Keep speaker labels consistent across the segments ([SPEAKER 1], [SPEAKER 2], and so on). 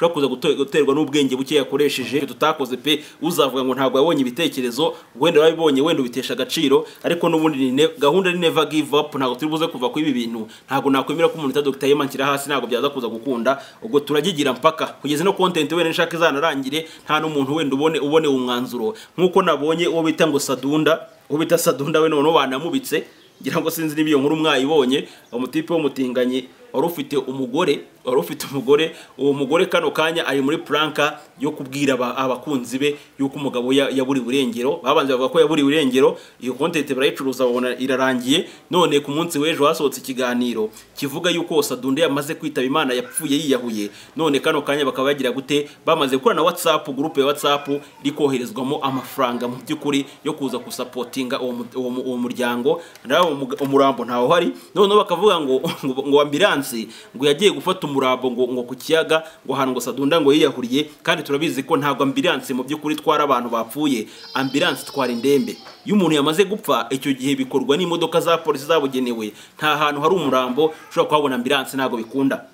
[SPEAKER 1] ushobora kuza guterwa n'ubwenge buke yakoresheje tutakoze pe uzavuga ngo ntabwo yabonye ibitekerezo wenda wabibonye wenda ubitesha agaciro ariko n'ubundi gahunda ni never give up ntabwo turi buze kuva kuri ibi bintu ntabwo nakwemera ko umuntu Dr. Ema nshyira hasi ntabwo byaza kuza gukunda ubwo turagigira mpaka kugeza no content wenda nshaka izanarangire nta n'umuntu wenda ubone umwanzuro nkuko nabonye uwo bita ngo Sadunda uwo bita Sadunda we none banamubitse ngira ngo sinzi nibiyo nkuru mwayibonye umutipe w'umutinganye wari ufite umugore uwo mugore kano kanya ari muri planka yo kubwira abakunzi be yuko umugabo yaburi burengero babanze bavuga ko yaburi burengero iyo content barayicuruza babona irarangiye none ku munsi w'ejo hasohotse ikiganiro kivuga yuko Sadunda yamaze kwitaba Imana yapfuye yiyahuye none kano kanya bakaba bagira gute bamaze gukora na WhatsApp group ya WhatsApp rikoherezwamo amafaranga mu byukuri yo kuza gusupportinga uwo muryango nawo umurambo ntaho hari none bakavuga ngo ambulance ngo yagiye gufata umurabo ngo ku kiyaga ngo hano ngo Sadunda ngo yiyahuriye kandi turabizi ko ntabwo ambulance mu byukuri twara abantu bapfuye ambulance twara indembe iyo umuntu yamaze gupfa icyo gihe bikorwa n'imodoka za polisi zabugenewe nta hantu hari umurambo ushobora kuhabona ambulance ntabwo bikunda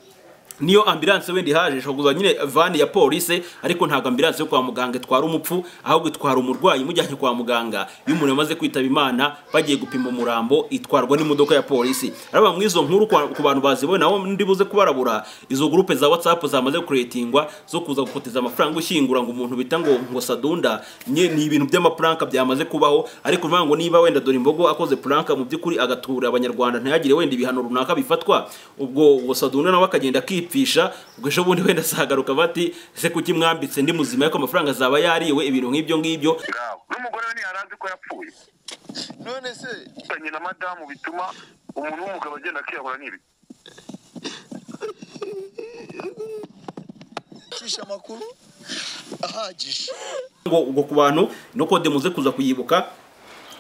[SPEAKER 1] niyo ambulance wendi haje shoguza nyine van ya police ariko ntago ambulance yo kwa muganga twara umupfu ahubwo itwara umurwayi mujyanye kwa muganga iyo umuntu yamaze kwitaba Imana bagiye gupima umurambo itwarwa n'imodoka ya polisi araba mwizo nkuru ku bantu bazibona naho ndibuze kubarabura izo groupe za WhatsApp zamaze creatingwa zo kuza gukoteza amafaranga ushyingura ngo umuntu bita ngo Sadunda ni ibintu by'amapranka byamaze kubaho ariko ngo niba wenda dore imbogo akoze pranka mu byukuri agatura abanyarwanda ntiyagire wenda ibihano runaka bifatwa ubwo Sadunda nawe akagenda pisha ubwo ejo bundi wenda sagaruka bati ese kuki mwambitse ndi muzima yako amafaranga zaba yariwe ibintu nk'ibyo
[SPEAKER 2] n'umugore ni yarazi ko yapfuye none se tanye na madamu bituma umuntu w'umugabo agenda akiyahura nibi kisha makuru ahagije
[SPEAKER 1] ngo ku bantu no kode muze kuza kuyibuka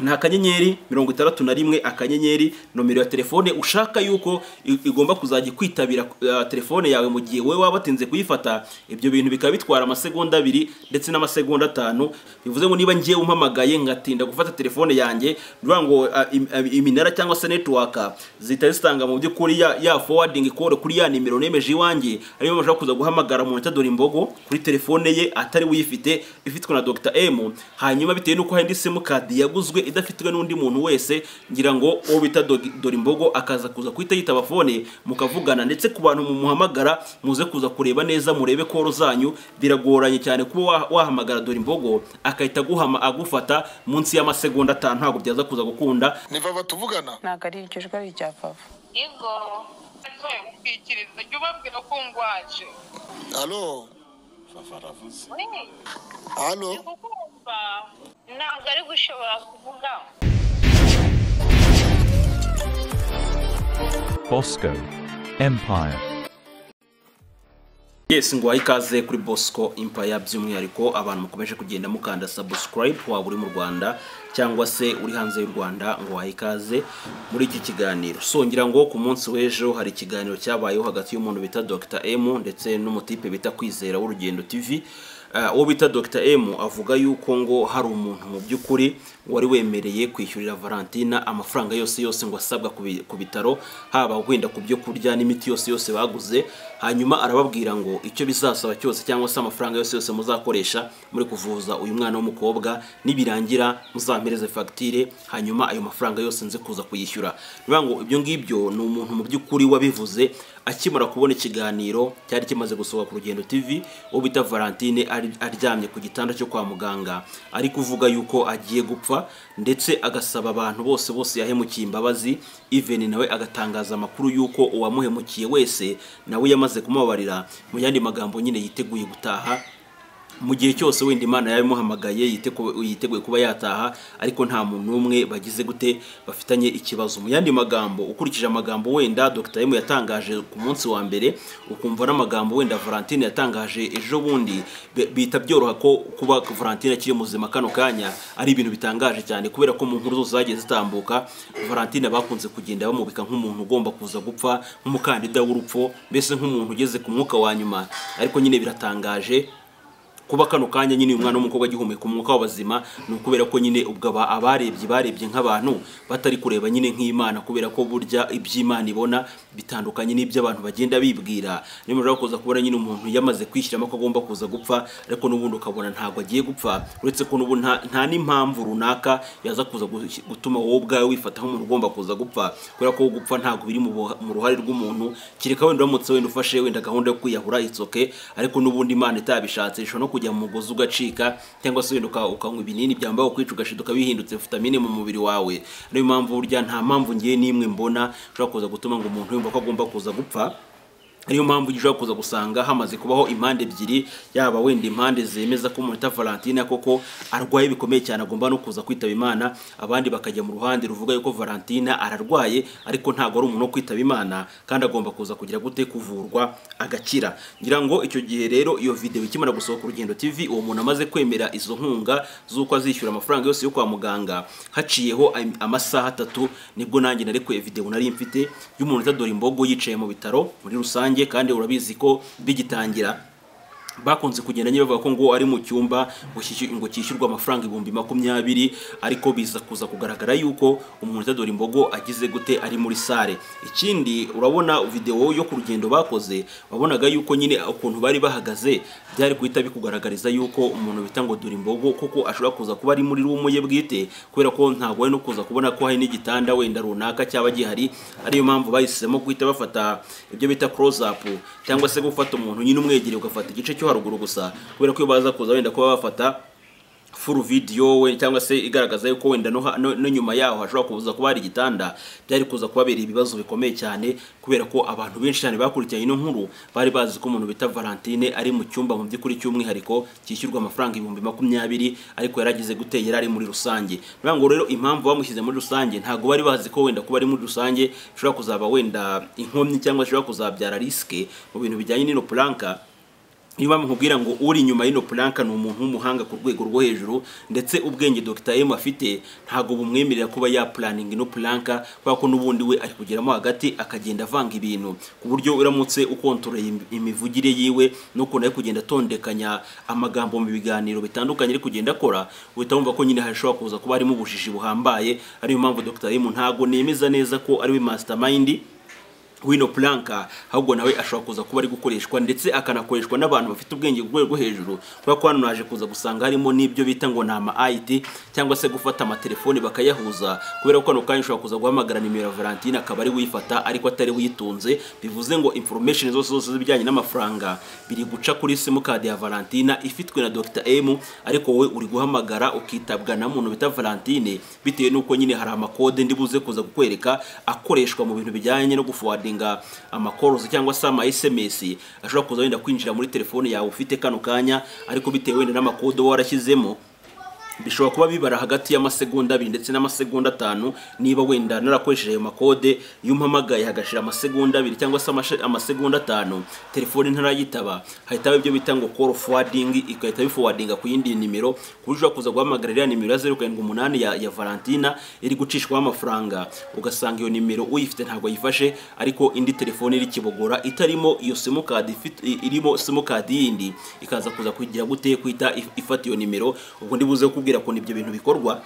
[SPEAKER 1] na kanyenyeri 61 akanyenyeri nomero ya telefone ushaka yuko igomba kuzajya kwitabira telefone yawe mu gihe wewe wabatinze kuyifata ibyo bintu bikaba bitwara amasegonda 2 ndetse n'amasegonda 5 bivuze ngo niba ngiye umpamagaye ngatinda gufata telefone yanjye bivuga ngo iminara cyangwa se network zitazitanga mu by'ukuri ya forwarding call kuri ya nimero nemeje iwanjye ariyo bashaka kuza guhamagara mu Dore Imbogo kuri telefone ye atari uyifite ifitwe na Dr. M hanyuma bitewe nuko hari sim card yaguzwe idafitwe n'undi muntu wese ngira ngo uwo bita Dore Imbogo akaza kuza kwita yitaba phone mukavugana ndetse ku bantu mu muhamagara muze kuza kureba neza murebe koro zanyu biragoranye cyane kuba wahamagara Dore Imbogo akahita agufata munsi y'amasegonda 5 ntabwo byaza kuza gukunda
[SPEAKER 2] niva batuvugana
[SPEAKER 3] nagari ikijwe ari cyapfa
[SPEAKER 4] yego kwikiriza cyo babwira ko ngwaje
[SPEAKER 2] allo fafaravuze allo
[SPEAKER 4] ntabwo ari gushobora kuvuga
[SPEAKER 5] Bosco Empire.
[SPEAKER 1] Yes, ngo ikaze kuri Bosco Empire by'umwihariko abantu mukomeje kugenda mukanda subscribe waba uri mu Rwanda cyangwa se uri hanze y'u Rwanda ngo ikaze muri iki kiganiro. Songira ngo ku munsi w'ejo hari ikiganiro cyabayeho hagati y'umuntu bita Dr. M ndetse n'umutipe bita Kwizera w'Urugendo TV. Uwo bita Dr. M avuga yuko ngo hari umuntu mu by'ukuri wari wemereye kwishyurira Valentina amafaranga yose ngo asabwa ku bitaro haba wenda ku byo kurya n'imiti yose baguze hanyuma arababwira ngo icyo bizasaba cyose cyangwa se amafaranga yose muzakoresha muri kuvuza uyu mwana w'umukobwa nibirangira muzampereze facture hanyuma ayo mafaranga yose nze kuza kuyishyura. Bivuga ngo ibyo ngibyo ni umuntu mu by'ukuri wabivuze akimara kubona ikiganiro cyari kimaze gusohoka ku Rugendo TV uwo bita Valentine aryamye ku gitanda cyo kwa muganga ari kuvuga yuko agiye gupfa ndetse agasaba abantu bose yahemukiye imbabazi even nawe agatangaza amakuru yuko uwamuhemukiye wese nawe yamaze kumubabarira mu yandi magambo nyine yiteguye gutaha mu gihe cyose wenda Imana yabimuhamagaye yiteguye kuba yataha ariko nta muntu umwe bagize gute bafitanye ikibazo. Mu yandi magambo ukurikije amagambo wenda Dr. M yatangaje ku munsi wa mbere ukumva n'amagambo wenda Valentine yatangaje ejo bundi bita byoroha ko kuba Valentine akiri muzima kano kanya ari ibintu bitangaje cyane kubera ko mu nkuru zose zagiye zitambuka Valentine bakunze kugenda bamubika nk'umuntu ugomba kuza gupfa nk'umukandida w'urupfu mbese nk'umuntu ugeze ku mwuka wa nyuma ariko nyine biratangaje kuba kano kanya nyine umwana w'umukobwa agihumeka umwuka w'abazima ni ukubera ko nyine ubwo barebye nk'abantu batari kureba nyine nk'Imana, kubera ko burya iby'Imana ibona bitandukanye n'ibyo abantu bagenda bibwira. Niyo mpamvu kuza kubona nyine umuntu yamaze kwishyiramo ko agomba kuza gupfa, ariko n'ubundi ukabona ntabwo agiye gupfa, uretse ko n'ubu nta n'impamvu runaka yaza kuza gutuma wowe ubwawe wifata nk'umuntu ugomba kuza gupfa, kubera ko gupfa ntabwo biri mu ruhare rw'umuntu, kereka wenda uramutse wenda ufashe wenda gahunda yo kwiyahura itsoke, ariko n'ubundi Imana itabishatse ishobora no kujya mu mugozi ugacika, cyangwa se wenda ukanywa ibinini byambaye kwica ugashiduka bihindutse vitamine mu mubiri wawe. Niyo mpamvu burya nta mpamvu ngiye n'imwe mbona ushobora kuza gutuma ngo umuntu yumva ko agomba kuza gupfa. Ariyo mpamvu ushobora kuza gusanga hamaze kubaho impande ebyiri, yaba wenda impande zemeza ko umuntu Valentina koko arwaye bikomeye cyane agomba no kuza kwitaba Imana, abandi bakajya mu ruhande ruvuga yuko Valentina ararwaye ariko ntago ari umuntu wo kwitaba Imana kandi agomba kuza kugira gute kuvurwa agakira. Ngira ngo icyo gihe rero iyo video ikimara gusohoka Urugendo TV, uwo muntu amaze kwemera izo nkunga z'uko azishyura amafaranga yose yo kwa muganga, haciyeho amasaha 3 nibwo nanjye narekuye video nari mfite y'umuntu utadora imbogo yicaye mu bitaro muri rusange, kandi urabizi ko bigitangira bakunze kugenda nyine bavuga ko ngo ari mu cyumba ngo cyishyurwa amafaranga 20,000, ariko biza kuza kugaragara yuko umuntu utadora imbogo agize gute ari muri sale. Ikindi urabona video yo ku rugendo bakoze, wabonaga yuko nyine ukuntu bari bahagaze byari guhita bikugaragariza yuko umuntu bita ngo dora imbogo koko ashobora kuza kuba ari muri rumo ye bwite, kubera ko ntabwo ari no kuza kubona ko hari n'igitanda wenda runaka cyaba gihari. Ariyo mpamvu bahisemo guhita bafata ibyo bita close up, cyangwa se gufata umuntu nyine umwegereye ugafata igice cyo haruguru gusa, kubera ko baza kuza wenda kuba bafata full video we cyangwa se igaragaza yuko wenda no nyuma yaho hashobora kuza kuba hari igitanda, byari kuza kubabera ibibazo bikomeye cyane, kubera ko abantu benshi cyane bakurikiranye ino nkuru bari bazi ko umuntu bita Valentine ari mu cyumba mu by'ukuri cy'umwihariko cyishyurwa amafaranga 20,000, ariko yaragize gute yari muri rusange. Ngo rero impamvu bamushyize muri rusange ntago bari bazi ko wenda kuba ari muri rusange bishobora kuzaba wenda inkomyi cyangwa bishobora kuzabyara riske mu bintu bijyanye n'ino planka. Niba nkubwira ngo uri nyuma y'ino planka ni umuntu w'umuhanga ku rwego rwo hejuru, ndetse ubwenge Dr. M afite ntago bumwemerera kuba ya planning ino planka, kubera ko n'ubundi we ari kugeramo hagati akagenda avanga ibintu ku buryo uramutse ukontoreye imivugire yiwe no kuntu ari kugenda tondekanya amagambo mu biganiro bitandukanye ari kugenda akora, uhita wumva ko nyine hashobora kuza kuba harimo ubujiji buhambaye. Ariyo mpamvu Dr. M ntago nemeza neza ko ari we mastermind wino planka, ahubwo nawe ashobora kuza kuba ari gukoreshwa ndetse akanakoreshwa n'abantu bafite ubwenge ku rwego hejuru, kubera ko hano naje kuza gusanga harimo n'ibyo bita ngo nama IT cyangwa se gufata amatelefoni bakayahuza, kubera ko hano kandi ushobora kuza guhamagara nimero ya Valentine akaba ari wifata ariko atari witunze, bivuze ngo information zose zibijyanye n'amafaranga biri guca kuri SIM card ya Valentine ifitwe na Dr. M, ariko wowe uri guhamagara ukitabwa na muntu bita Valentine, bitewe nuko nyine hari amakode ndibuze kuza kukwereka akoreshwa mu bintu bijyanye no guforwardinga amakorozi cyangwa se ama SMS ashobora kuza wenda kwinjira muri telefone yawe ufite kano kanya, ariko bitewe wenda n'amakode warashyizemo bishobora kuba bibara hagati y'amasegonda 2 ndetse n'amasegonda 5. Niba wenda narakoresheje ayo makode yumpamagaye hagashira amasegonda 2 cyangwa se amasegonda 5 telefone ntarayitaba, hahita ibyo bita ngo call forwarding, ikahita biforwardinga ku yindi nimero, kurusha kuza guhamagarira nimero ya 078 ya Valentina iri gucishwa amafaranga, ugasanga iyo nimero uyifite ntabwo yifashe, ariko indi telefone iri kibogora itarimo iyo SIM card irimo SIM card yindi ikaza kuza kugira gute kwita ifata iyo nimero. Ubwo ndibuze kubwira ko nibyo bintu bikorwa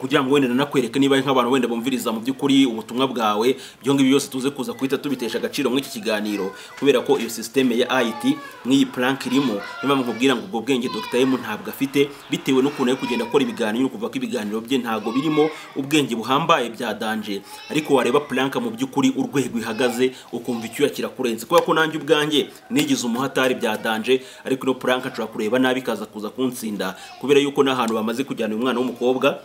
[SPEAKER 1] kugira ngo wenda nakwereke niba nk'abantu wenda bumviriza mu by'ukuri ubutumwa bwawe, byo ngibi byose tuze kuza kwita tubitesha agaciro muri iki kiganiro, kubera ko iyo systeme ya IT mw'iyi plank irimo. Niba nkubwira ngo ubwo bwenge Dr. M ntabwo afite, bitewe no kuntu ari kugenda akora ibiganiro, kuva ko ibiganiro bye ntago birimo ubwenge buhambaye bya danger, ariko wareba plank mu by'ukuri urwego ihagaze ukumva icyo yakirakurenze, kubera ko nanjye ubwanjye nigize umuhatari bya danger, ariko no plank ashobora kureba nabi kaza kuza kunsinda, kubera yuko n'ahantu bamaze kujyana umwana w'umukobwa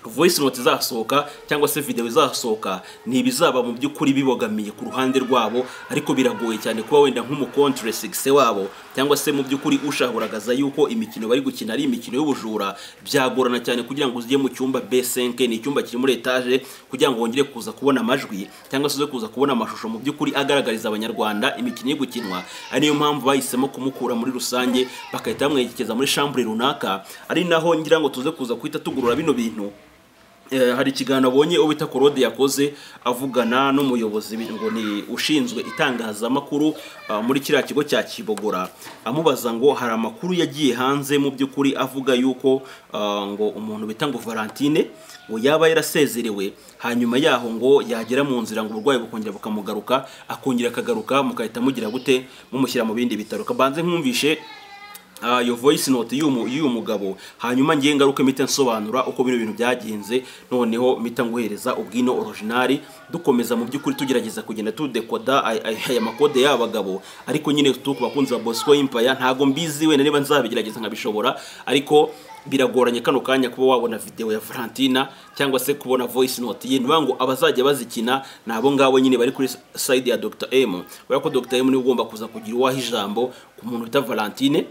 [SPEAKER 1] voice note zasohoka cyangwa se video zasohoka ntibizaba mu by'ukuri bibogamiye ku ruhande rwabo, ariko biragoye cyane kuba wenda nk'umukontre 6 wabo cyangwa se mu by'ukuri ushahuragaza yuko imikino bari gukina ari imikino y'ubujura, byagorana cyane kugira ngo uzije mu cyumba B5, ni icyumba kiri muri etage, kugira ngo wongere kuza kubona amajwi cyangwa se kuza kubona amashusho mu by'ukuri agaragariza abanyarwanda imikino y'igukinwa. Ariyo mpamvu bahisemo kumukura muri rusange bakahita bamwerekeza muri chambre runaka, ari naho ngira ngo tuze kuza kwita tugurura bino bintu hari ikiganiro abonye ubita Claude yakoze avugana n'umuyobozi ngo ni ushinzwe itangazamakuru muri kiriya kigo cya Kibogora, amubaza ngo hari amakuru yagiye hanze mu by'ukuri avuga yuko ngo umuntu bita ngo Valentine ngo yaba yarasezerewe, hanyuma yaho ngo yagera mu nzira ngo uburwayi bukongera bukamugaruka, akongera akagaruka mukahita mugira gute mumushyira mu bindi bitaro. Kabanze nkumvishe yo voice note y'uyu mugabo, hanyuma ngiye ngaruke mite nsobanura uko bino bintu byagenze, noneho mita nguhereza ubwino original, dukomeza mu by'ukuri tugerageza kugenda tudekoda aya makode y'abagabo. Ariko nyine tukubakunze ba Bosco Empire ntago mbizi we niba nzabigerageza nkabishobora, ariko biragoranye kano kanya kuba wabona video ya Valentina cyangwa se kubona voice note ye. Nibango abazajya bazikina nabo ngabo nyine bari kuri side ya Dr M, kubera ko Dr M ni ugomba kuza kugira uwaha ijambo ku muntu bita Valentine.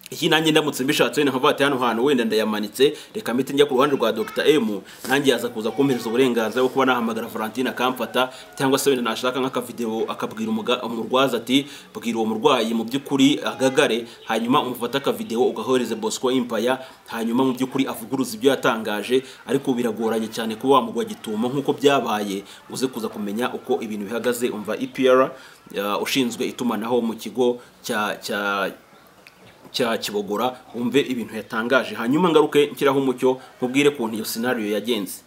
[SPEAKER 1] Iki nanjye ndamutse mbishatse nkavuga ati hano hantu wenda ndayamanitse, reka mite njya ku ruhande rwa Dr M, nanjye yaza kuza kumpereza uburenganzira bwo kuba nahamagara Valentine akamfata, cyangwa se wenda nashaka nk'aka video akabwira umurwaza ati bwira uwo murwayi mu by'ukuri agagare, hanyuma umufata aka video ugahoreze Bosco Empire, hanyuma mu by'ukuri avuguruza ibyo yatangaje. Ariko biragoranye cyane kuba wamugwa gituma nk'uko byabaye, uze kuza kumenya uko ibintu bihagaze. Umva EPR ushinzwe itumanaho mu kigo cya Kibogora, umve ibintu yatangaje, hanyuma ngaruke nshyiraho umucyo mubwire kuntu iyo scenario yagenze.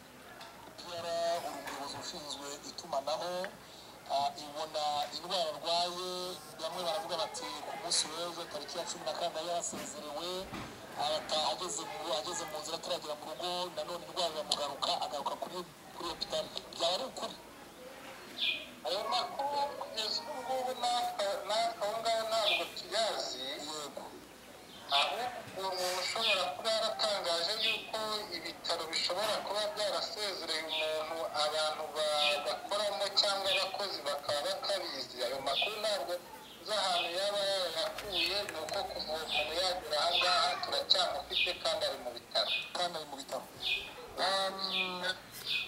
[SPEAKER 3] Umuyobozi ushinzwe itumanaho ibona indwara arwaye, bamwe baravuga bati ku munsi w'ejo tariki ya 14 yarasezerewe, ageze mu nzira ataragera mu rugo, nanone indwara iramugaruka, agaruka kuri hospital. Byaba ari ukuri?
[SPEAKER 2] ayo makuru kugeza ubu ngubu natwe aho ngaho ntabwo tuyazi.
[SPEAKER 3] Yego.
[SPEAKER 2] ahubwo umuntu ushobora kuba yaratangaje yuko ibitaro bishobora kuba byarasezereye umuntu abantu bakoramo cyangwa abakozi bakaba batabizi. Ayo makuru ntabwo z'ahantu yaba yarayakuye, ni uko kuva umuntu yagera aha ngaha turacyamufite kandi ari mu bitaro.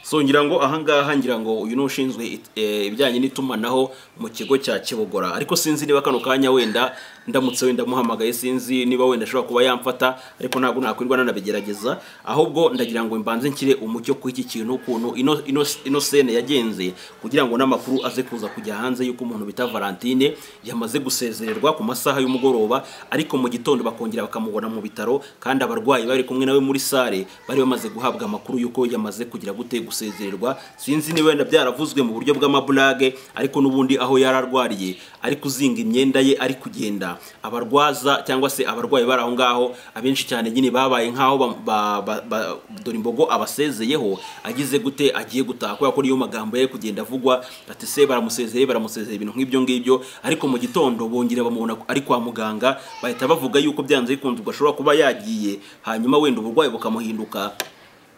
[SPEAKER 1] So ngira ngo ahangaha ngira ngo uyu n'ushinzwe ibijyanye n'itumanaho mu kigo cya Kibogora, ariko sinzi niba kano kanya wenda ndamutse wenda muhamagaye, sinzi niba wenda ashobora kuba yamfata, ariko ntabwo nakwirwa nanabigerageza. Ahubwo ndagira ngo mbanze nkire umucyo ku iki kintu ukuntu ino scene yagenze, kugira ngo n'amakuru aze kuza kujya hanze yuko umuntu bita Valentine yamaze gusezererwa ku masaha y'umugoroba, ariko mu gitondo bakongera bakamubona mu bitaro, kandi abarwayi bari kumwe nawe muri sale bari bamaze guhabwa amakuru yuko yamaze kugira gute gusezererwa. Sinzi niba wenda byaravuzwe mu buryo bw'amaburage, ariko nubundi aho yararwariye ari kuzinga imyenda ye ari kugenda, abarwaza cyangwa se abarwayi bari aho ngaho abenshi cyane nyine babaye nkaho dore imbogo abasezeyeho agize gute agiye gutaha, kubera ko niyo magambo ye kugenda avugwa ati se baramusezeye ibintu nk'ibyo ngibyo. Ariko mu gitondo bongera bamubona ari kwa muganga, bahita bavuga yuko byanze bikunze ashobora kuba yagiye, hanyuma wenda uburwayi bukamuhinduka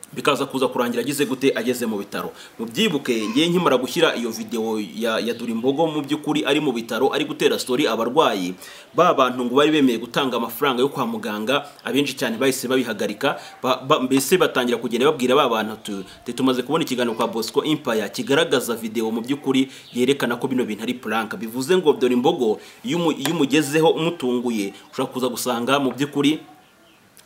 [SPEAKER 1] bikaza kuza kurangira agize gute ageze mu bitaro. Mubyibuke ngiye nkimara gushyira iyo video ya Durimbogo mu by'ukuri ari mu bitaro ari gutera story abarwayi, ba bantu ngo bari bemeye gutanga amafaranga yo kwa muganga, abenshi cyane bahise babihagarika, mbese batangira kugenda babwira ba bantu tumaze kubona ikiganiro kwa Bosco Empire kigaragaza video mu by'ukuri yerekana ko bino bintu ari prank. Bivuze ngo Durimbogo iyo umugezeho umutunguye ushaka kuza gusanga mu by'ukuri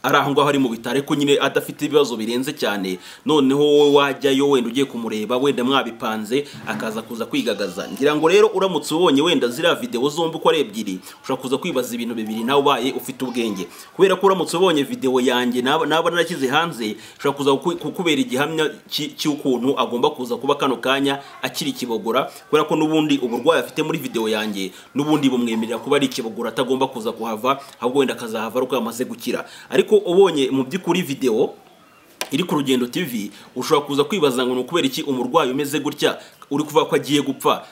[SPEAKER 1] ari aho ngaho ari mu bitaro, ariko nyine adafite ibibazo birenze cyane. Noneho wowe wajyayo wenda ugiye kumureba, wenda mwabipanze akaza kuza kwigagaza. Ngira ngo rero uramutse ubonye wenda zira video zombi uko ari ebyiri, ushaka kuza kwibaza ibintu bibiri nawe ubaye ufite ubwenge, kubera ko uramutse ubonye video yanjye naba narakize hanze, ushaka kuza kukubera igihamya cy'ukuntu agomba kuza kuba kano kanya akiri Kibogora, kubera ko nubundi uburwayi afite muri video yanjye nubundi bumwemerera kuba ari Kibogora, atagomba kuza kuhava, ahubwo wenda akazahava ari uko yamaze gukira. Ariko ubonye mu by'ukuri video iri ku Rugendo TV, ushobora kuza kwibaza ngo nukubera iki umurwayi umeze gutya uri kuvuga ko agiye gupfa.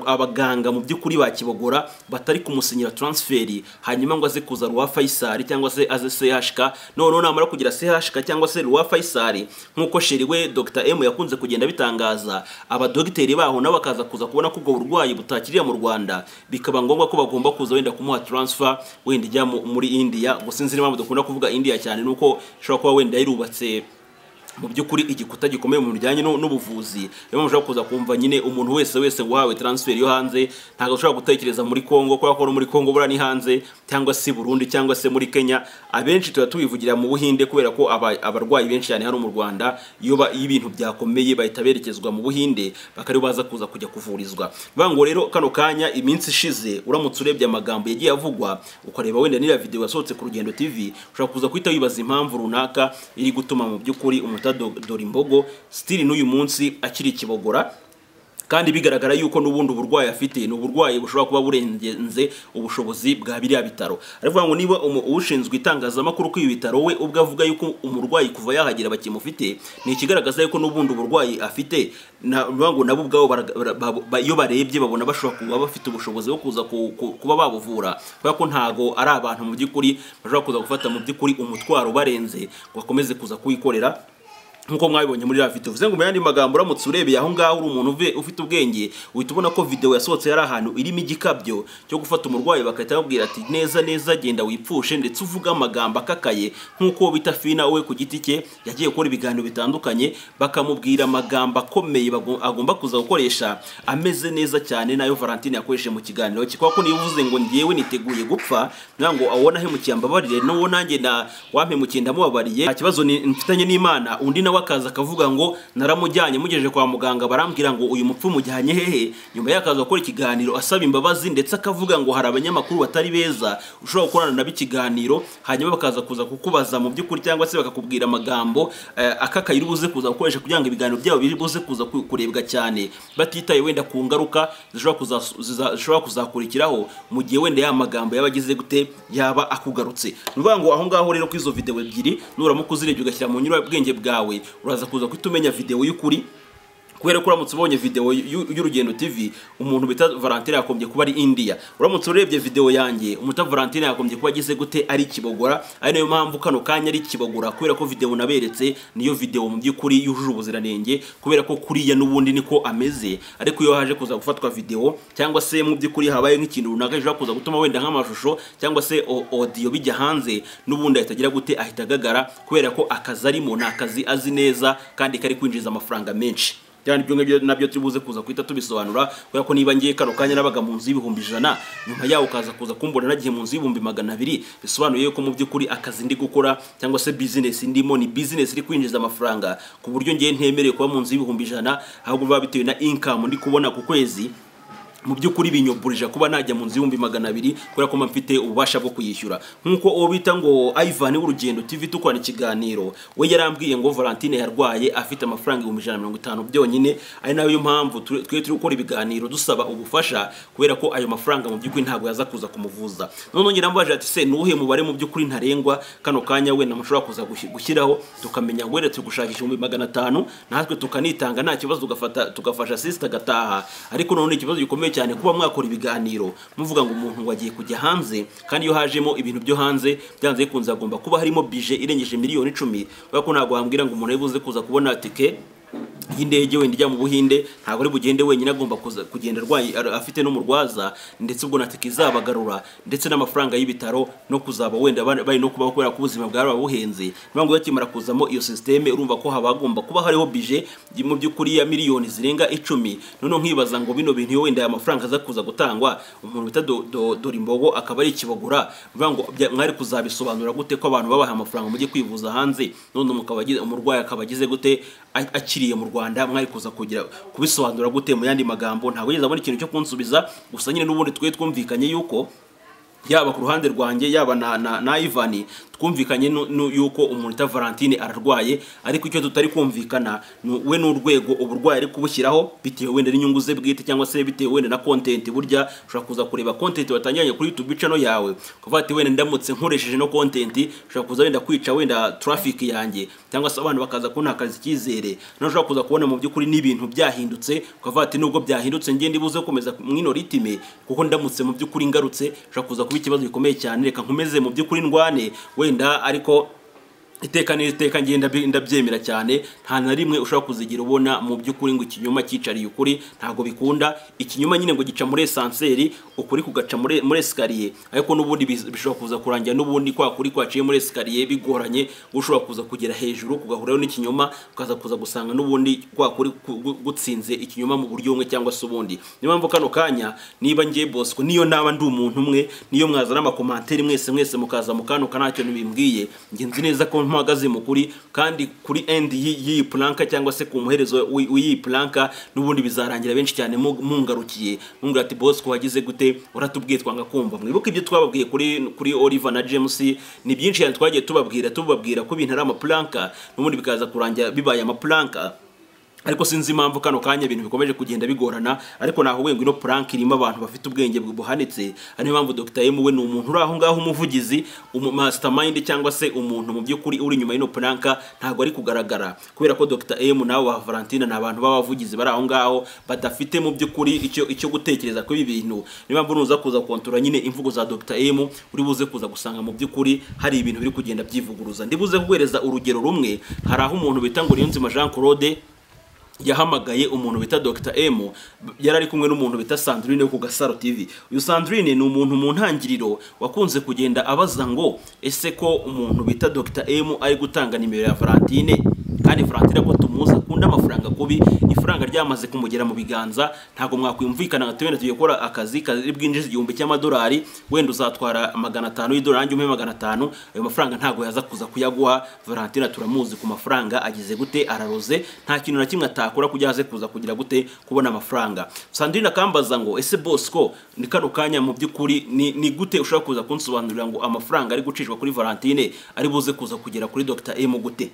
[SPEAKER 1] Abaganga mu by'ukuri ba Kibogora batari kumusinyira transferi, hanyuma ngo aze kuza Roi Faisal cyangwa se aze CHK. None namara kugira CHK cyangwa se Roi Faisal, nkuko sheriwe Dr M yakunze kugenda bitangaza, abadogiteri baho nabo bakaza kuza kubona ko ubwo burwayi butakiriye mu Rwanda, bikaba ngombwa ko bagomba kuza wenda kumuha transfer wenda ijya muri India. Gusa sinzi niba dukunda kuvuga India cyane, nuko shobora kuba wenda yirubatse mu by'ukuri igikuta gikomeye mu bijyanye n'ubuvuzi. Niyo mushobora kuza kumva nyine umuntu wese wahawe transfer yo hanze ntabwo ushobora gutekereza muri Kongo kubera ko muri Kongo bura ni hanze cyangwa se Burundi cyangwa se muri Kenya. Abenshi tuba tubivugira mu Buhinde kubera ko abarwayi benshi cyane hano mu Rwanda iyo ibintu byakomeye bahita berekezwa mu Buhinde bakari baza kuza kujya kuvurizwa. Bango rero kano kanya iminsi ishize uramutse urebye amagambo yagiye avugwa ukareba wenda n'ira video yasohotse ku Rugendo TV ushobora kuza kwita wibaza impamvu runaka iri gutuma mu by'ukuri Dorimbogo still n'uyu munsi akiri kibogora, kandi bigaragara yuko n'ubundi uburwayi afite n'uburwayi bushobora kuba burengenze ubushobozi bwa biriya bitaro. Aravuga ngo niba ushinzwe itangazamakuru ku ibitaro we ubwo avuga yuko umurwayi kuva yahagera bakimufite ni ikigaragaza yuko n'ubundi uburwayi afite ngo nabo ubwabo iyo barebye babona bashobora kuba bafite ubushobozi bwo kuza kuba babuvura kubera ko ntago ari abantu mu by'ukuri bashobora kuza gufata mu by'ukuri umutwaro barenze ngo bakomeze kuza kuwikorera nkuko mwabibonye muri video. Vuze ngo mu yandi magambo uramutse urebeye aho ngaho uri umuntu ufite ubwenge uhita ubona ko video yasohotse yari ahantu irimo igikabyo cyo gufata umurwayi bakahita babwira ati neza genda wipfushe, ndetse uvuga amagambo akakaye nkuko bita Fina we ku giti cye yagiye gukora ibiganiro bitandukanye bakamubwira amagambo akomeye agomba kuza gukoresha ameze neza cyane nayo Valentine yakoresheje mu kiganiro cye. Kuko niba uvuze ngo ngiyewe niteguye gupfa nango awona hemukiye ambabarire no nanjye na wampemukiye ndamubabariye ikibazo mfitanye n'Imana, undi wakaza akavuga ngo naramujyanye mugejeje kwa muganga barambwira ngo uyu mupfu mujyanye hehe, nyuma yakaza gukora ikiganiro asaba imbabazi ndetse akavuga ngo hari abanyamakuru batari beza ushobora gukorana nabo ikiganiro hanyuma bakaza kuza kukubaza mu by'ukuri cyangwa se bakakubwira amagambo akakayiri buze kuza gukoresha kugira ngo ibiganiro byabo biri buze kuza kurebwa cyane batitaye wenda ku ngaruka zishobora kuzakurikiraho mu gihe wenda ya magambo yabagize gute yaba akugarutse. Nuvuga ngo aho ngaho rero ku izo video ebyiri nuramuka uzirebye ugashyira mu nyurabwenge bwawe uraza kuza kutumenya video y'ukuri kubera ko uramutse ubonye video y'Urugendo TV umuntu bita Valentine yakombye kuba ari India. Uramutse urebye video yanjye umuta Valentine yakombye kuba agize gute ari kibogora, ari nayo mpamvu kano kanya ari kibogora kubera ko video naberetse niyo video mu by'ukuri yujuje ubuziranenge kubera ko kuriya n'ubundi niko ameze. Ariko iyo haje kuza gufatwa video cyangwa se mu by'ukuri habaye nk'ikintu runaka ejo kuza gutuma wenda nk'amashusho cyangwa se audio bijya hanze n'ubundi ahitagira gute ahitagagara kubera ko akazi arimo nakazi azi neza kandi kari kwinjiza amafaranga menshi. Cyane ibyo ngibyo nabyo tubuze kuza kwita tubisobanura kubera ko niba ngiye kano kanya nabaga mu nzu y'ibihumbi 100 nyuma yawo kaza kuza kumbona nagiye mu nzu y'ibihumbi 200 bisobanuye ko mu by'ukuri akazi ndi gukora cyangwa se business ndimo ni business iri kwinjiza amafaranga ku buryo ngiye ntemereye kuba mu nzu y'ibihumbi 100 ahubwo biba bitewe na income ndi kubona ku kwezi mu by'ukuri binyoburije kuba najya mu nzu y'ibihumbi 200 kubera ko mfite ububasha bwo kuyishyura. Nkuko uwo bita ngo Ivan w'Urugendo TV tukwana ikiganiro we yarambwiye ngo Valentine yarwaye afite amafaranga 150 byonyine, ari nayo mpamvu twe turi gukora ibiganiro dusaba ubufasha kubera ko ayo mafaranga mu by'ukuri ntago yaza kuza kumuvuza. None ngira mbaje ati se nuhe mubare mu by'ukuri ntarengwa kano kanya we namushobora kuza gushyiraho tukamenya ngo rero gushakisha 500 natwe tukanitanga nta kibazo tugafasha sister gataha. Ariko none ikibazo gikomeye cyane kuba mwakora ibiganiro muvuga ngo umuntu wagiye kujya hanze kandi iyo hajemo ibintu byo hanze byanze kunza agomba kuba harimo budget irengeje miliyoni 10 bako ntago hambwira ngo umuntu yibuze kuza kubona tike y'indege wenda ijya mu Buhinde ntabwo ari bugende wenyine agomba kugenda arwaye afite no murwaza ndetse ubwo natike izabagarura ndetse n'amafaranga y'ibitaro no kuzaba wenda bari no kuba kubera ko ubuzima bwari babuhenze. Niyo ngo yakimara kuzamo iyo systeme urumva ko habagomba kuba hariho budget mu by'ukuri ya miliyoni zirenga 10. None nkibaza ngo bino bintu wenda ya mafaranga aza kuza gutangwa umuntu bita Dorimbogo akaba ari kibogura bivuga ngo mwari kuzabisobanura gute ko abantu babaha amafaranga mujye kwivuza hanze none mukabagize umurwayi akabagize gute akiriye mu Rwanda mwari kuza kugira kubisobanura gute mu yandi magambo ntago yeza abona ikintu cyo kunsubiza gusa nyine n'ubundi twe twumvikanye yuko yaba ku ruhande rwanjye yaba na Ivan twumvikanye yuko umuntu ta Valentine ararwaye ariko icyo tutari kumvikana we n'urwego uburwayi ari kubushyiraho bitewe wenda n'inyungu ze bwite cyangwa se bitewe wenda na content burya ushobora kuza kureba content watangiranye kuri YouTube channel yawe kuva ati wenda ndamutse nkoresheje no content ushobora kuza wenda kwica wenda traffic yanjye cyangwa se abantu bakaza kubona akazi kizere no ushobora kuza kubona mu by'ukuri n'ibintu byahindutse kuva ati nubwo byahindutse ngiye ndibuze gukomeza mwino ritime kuko ndamutse mu by'ukuri ngarutse ushobora kuza kuba ikibazo gikomeye cyane reka nkomeze mu by'ukuri ndwane wenda ariko iteka ngenda ndabyemera cyane nta na rimwe ushobora kuzigira ubona mu by'ukuri ngo ikinyoma cyicariye ukuri ntago bikunda ikinyoma nyine ngo gica muri esanseri ukuri kugaca muri escalier ariko n'ubundi bishobora kuza kurangira n'ubundi kwa kuri kwaciye muri escalier bigoranye ushobora kuza kugera hejuru kugahurayo n'ikinyoma ukaza kuza gusanga n'ubundi kwa kuri gutsinze ikinyoma mu buryo umwe cyangwa se ubundi niyo mpamvu kano kanya niba ngiye Bosco niyo naba ndi umuntu umwe niyo mwazana amakomantere mwese mukaza mukano kanacyo nibimbwiye nge nzi neza ko mpagaze mukuri kandi kuri end y'iyi planka cyangwa se ku muherezo w'iyi planka n'ubundi bizarangira benshi cyane mungarukiye mungira ati Bosco wagize gute uratubwiye twanga kumva mwibuka ibyo twababwiye kuri Oliver na James ni byinshi cyane twagiye tubabwira ko ibintu ari amaplanka n'ubundi bikaza kurangira bibaye amaplanka ariko sinzi impamvu kano kanya ibintu bikomeje kugenda bigorana ariko naho wengo ino prank irimo abantu bafite ubwenge buhanitse ari impamvu Dr. M we ni umuntu uri aho ngaho umuvugizi mastermind cyangwa se umuntu mu by'ukuri uri nyuma y'ino prank ntago ari kugaragara kubera ko Dr. M nawe wa Valentina nabantu b'abavugizi bari aho ngaho badafite mu by'ukuri icyo gutekereza ko ibi bintu niyo mpamvu nuza kuza kontora nyine imvugo za Dr. M uri buze kuza gusanga mu by'ukuri hari ibintu biri kugenda byivuguruza ndibuze kuguhereza urugero rumwe hari aho umuntu bita ngo Niyonzima Jean Claude yahamagaye umuntu bita Dr. M yarari kumwe n'umuntu bita Sandrine ku Gasaro TV uyu Sandrine ni umuntu mu ntangiriro wakunze kugenda abaza ngo ese ko umuntu bita Dr. M ari gutanga nimero ya Valentine kandi Valentine ko tumuza akunda amafaranga kubi ifaranga ryamaze kumugera mu biganza ntago mwakwimvikana gatwenda tugiye gukora akazi kari bwinjiza $1,000 wenda uzatwara $500 y'idolari njye $500 ayo mafaranga ntago yaza kuza kuyaguha Valentine turamuzi ku mafaranga agize gute araroze nta kintu na kimwe akora kujya haze kuza kugira gute kubona amafaranga Sandrine akambaza ngo ese Bosco ni kano kanya mu by'ukuri ni gute ushaka kuza kunsobanurira ngo amafaranga ari gucishwa kuri Valentine ari buze kuza kugera kuri Dr. M gute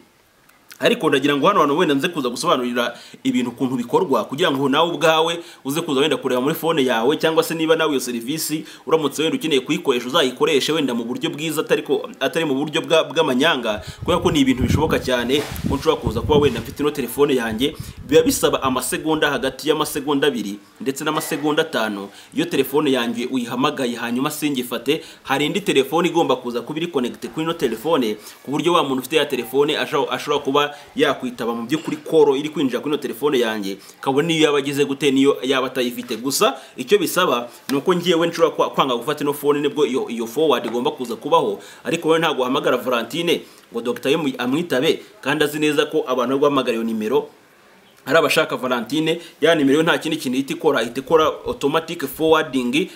[SPEAKER 1] ariko ndagira ngo hano wenda nze kuza gusobanurira ibintu kuntu bikorwa kugira ngo nawe ubwawe uze kuza wenda kureba muri phone yawe cyangwa se niba nawe iyo service uramutse wenda ukeneye kuyikoresha uzayikoreshe wenda mu buryo bwiza atari mu buryo bw'amanyanga kubera ko ni ibintu bishoboka cyane ko nshobora kuza kuba wenda mfite no telefone yanjye biba bisaba amasegonda hagati y'amasegonda 2 ndetse n'amasegonda 5 iyo telefone yanjye uyihamagaye hanyuma singifate hari indi telefone igomba kuza kubiri connect kuri no telefone ku buryo wa muntu ufite ya telefone ashobora kuba yakwitaba mu by'ukuri koro iri kwinjira kuri no telefone yanjye kabone niyo yabagize gute niyo yaba atayifite gusa icyo bisaba nuko ngiyewe nshobora kwanga gufata no phone nibwo iyo forward igomba kuza kubaho ariko we ntago hamagara Valentine ngo Dr. M amwitabe kandi azi neza ko abantu bahamagara iyo nimero ari abashaka Valentine ya nimero nta kindi kintu itikora automatic forwarding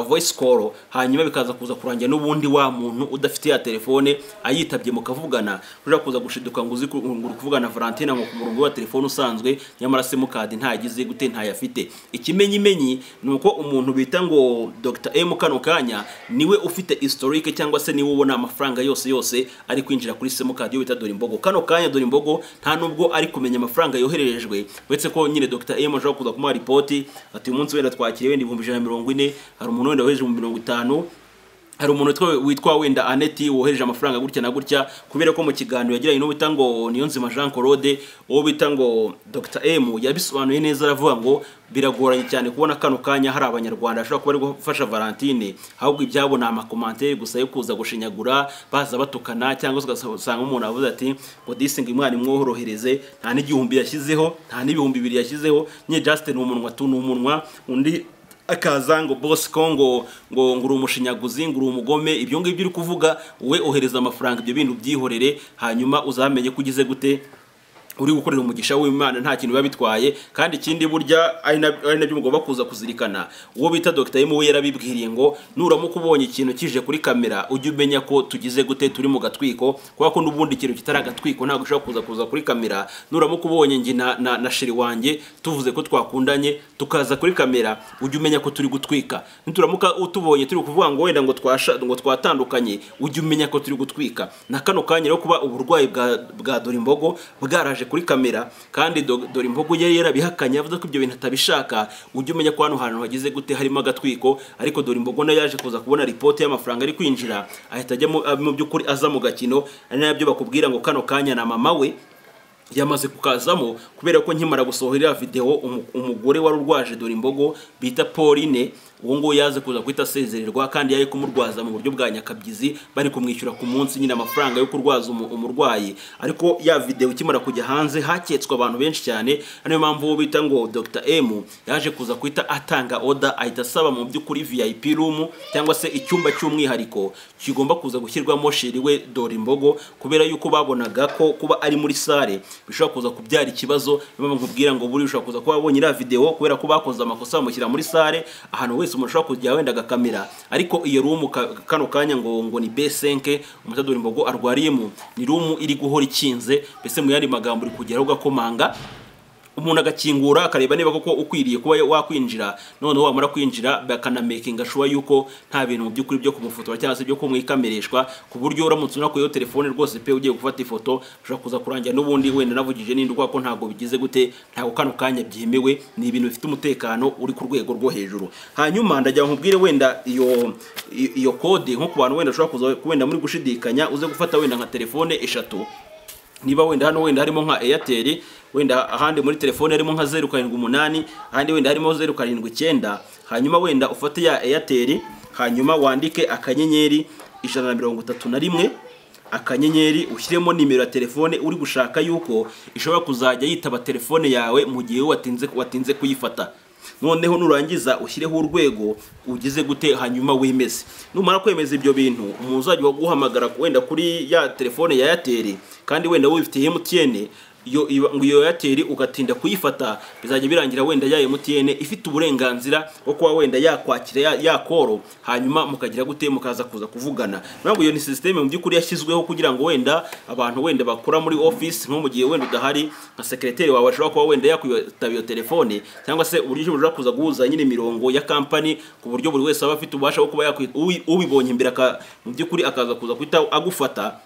[SPEAKER 1] voice call hanyuma bikaza kuza kurangira n'ubundi wa muntu udafite ya telefone ayitabye mukavugana uja kuza gushiduka ngo uzi kuvugana Valentine ngo ku murongo wa telefone usanzwe nyamara simukadi ntagize gute ntayafite ikimenyimenyi nuko umuntu bita ngo Dr. M kano kanya niwe ufite historique cyangwa se niwe ubona amafaranga yose ari kwinjira kuri simukadi yo bita Dorimbogo kano kanya Dorimbogo nta nubwo ari kumenya amafaranga yoherejwe wetse ko nyine Dr. M aje kuza kumuha report ati umunsi wenda twakiriye wenda 140 hari umuntu wenda weje mu 50 hari umuntu witwa wenda Aneti wohereje amafaranga gutya na gutya kubera ko mu kiganiro yagiranye no bita ngo Niyonzima Jean Claude uwo bita ngo Dr. M yabisobanuye neza aravuga ngo biragoranye cyane kubona kano kanya hari abanyarwanda ashobora kuba ari gufasha Valentine ahubwo ibyabo na amakomantere gusa yo kuza gushinyagura baza batukana cyangwa ugasanga umuntu avuze ati ngo disinga imwana imworohereze nta n'igihumbi yashyizeho nta n'ibihumbi 2 yashyizeho nye Justin umunwa undi akaza ngo Bosco ngo uri umushinyaguzi ngo uri umugome ibyo ngibyo uri kuvuga we ohereza amafaranga ibyo bintu byihorere hanyuma uzamenye kugize gute uri gukorera umugisha w'Imana nta kintu babitwaye kandi ikindi burya ari nabyo mugomba kuza kuzirikana uwo bita Dr. M we yarabibwiriye ngo nuramuka ubonye ikintu kije kuri kamera ujye umenya ko tugize gute turi mu gatwiko kwa ko n'ubundi ikintu kitari agatwiko ntabwo ushobora kuza kuri kamera nuramuka ubonye ngi na sheri wanjye tuvuze ko twakundanye tukaza kuri kamera ujye umenya ko turi gutwika nituramuka utubonye turi kuvuga ngo wenda ngo twatandukanye ujye umenya ko turi gutwika na kano kanya rero kuba uburwayi bwa Dorimbogo bwaraje kuri kamera kandi Dorimbogo yari yarabihakanye avuze ko ibyo bintu atabishaka ujye umenya ko hano hantu hagize gute harimo agatwiko ariko Dorimbogo na yaje kuza kubona report y'amafaranga ari kwinjira ahita ajya mu by'ukuri aza mu gakino ari nabyo bakubwira ngo kano kanya na mama we yamaze kukazamo kubera ko nkimara gusohorera video umugore wari urwaje Dorimbogo bita Pauline uwo ngo yaze kuza kwita asezererwa kandi yari kumurwaza mu buryo bwa nyakabyizi bari kumwishyura ku munsi nyine amafaranga yo kurwaza umurwayi. Ariko ya video ikimara kujya hanze haketswe abantu benshi cyane, niyo mpamvu bita ngo Dr M yaje kuza kwita atanga order ahita asaba mu by'ukuri VIP room cyangwa se icyumba cy'umwihariko kigomba kuza gushyirwamo shiriwe Dorimbogo, kubera yuko babonaga ko kuba ari muri sale bishobora kuza kubyara ikibazo. Niyo mpamvu nkubwira ngo buri ushobora kuza kuba abonye iriya video kubera ko bakoze amakosa bamushyira muri sale ahantu wese umuntu ushobora kujya wenda agakamera. Ariko iyo room kano kanya ngo ni B5 Dorimbogo arwariyemo, ni room iri guhora ikinze, mbese mu yandi magambo uri kugeraho ugakomanga umuntu agakingura akareba niba koko ukwiriye kuba wakwinjira, none wamara kwinjira bakanamekinga sure yuko nta bintu mu by'ukuri byo kumufotora cyangwa se byo kumwikamereshwa, ku buryo uramutse unakuyeho telefone rwose pe ugiye gufata ifoto ushobora kuza kurangira n'ubundi wenda navugije n'indi ko ntago bigize gute, ntago kano kanya byemewe. Ni ibintu bifite umutekano uri ku rwego rwo hejuru. Hanyuma ndajya nkubwire wenda iyo code nko ku bantu wenda ushobora kuza wenda muri gushidikanya uze gufata wenda nka telefone eshatu, niba wenda hano wenda harimo nka Airtel, wenda ahandi muri telefone harimo nka 078, ahandi wenda harimo 079, hanyuma wenda ufate ya Airtel, hanyuma wandike akanyenyeri 131 akanyenyeri ushyiremo nimero ya telefone uri gushaka yuko ishobora kuzajya yitaba telefone yawe mu gihe watinze kuyifata. Noneho nurangiza ushyireho urwego ugize gute, hanyuma wemeze. Numara kwemeza ibyo bintu umuntu uzajya guhamagara wenda kuri ya telefone ya Airtel kandi wenda wifite MTN, iyo Airtel ugatinda kuyifata bizajya birangira wenda ya MTN ifite uburenganzira bwo kuba wenda yakwakira ya koro, hanyuma mukagira gute mukaza kuza kuvugana. Ntabwo iyo ni system mu by'ukuri yashyizweho kugira ngo wenda abantu wenda bakora muri office nko mu gihe wenda udahari nka secretary wawe ashobora kuba wenda yakwitaba iyo telefone, cyangwa se uburyo ushobora kuza guhuza nyine imirongo ya company ku buryo buri wese aba afite ubasha bwo kuba ubibonye imbere mu by'ukuri akaza kuza kwita agufata.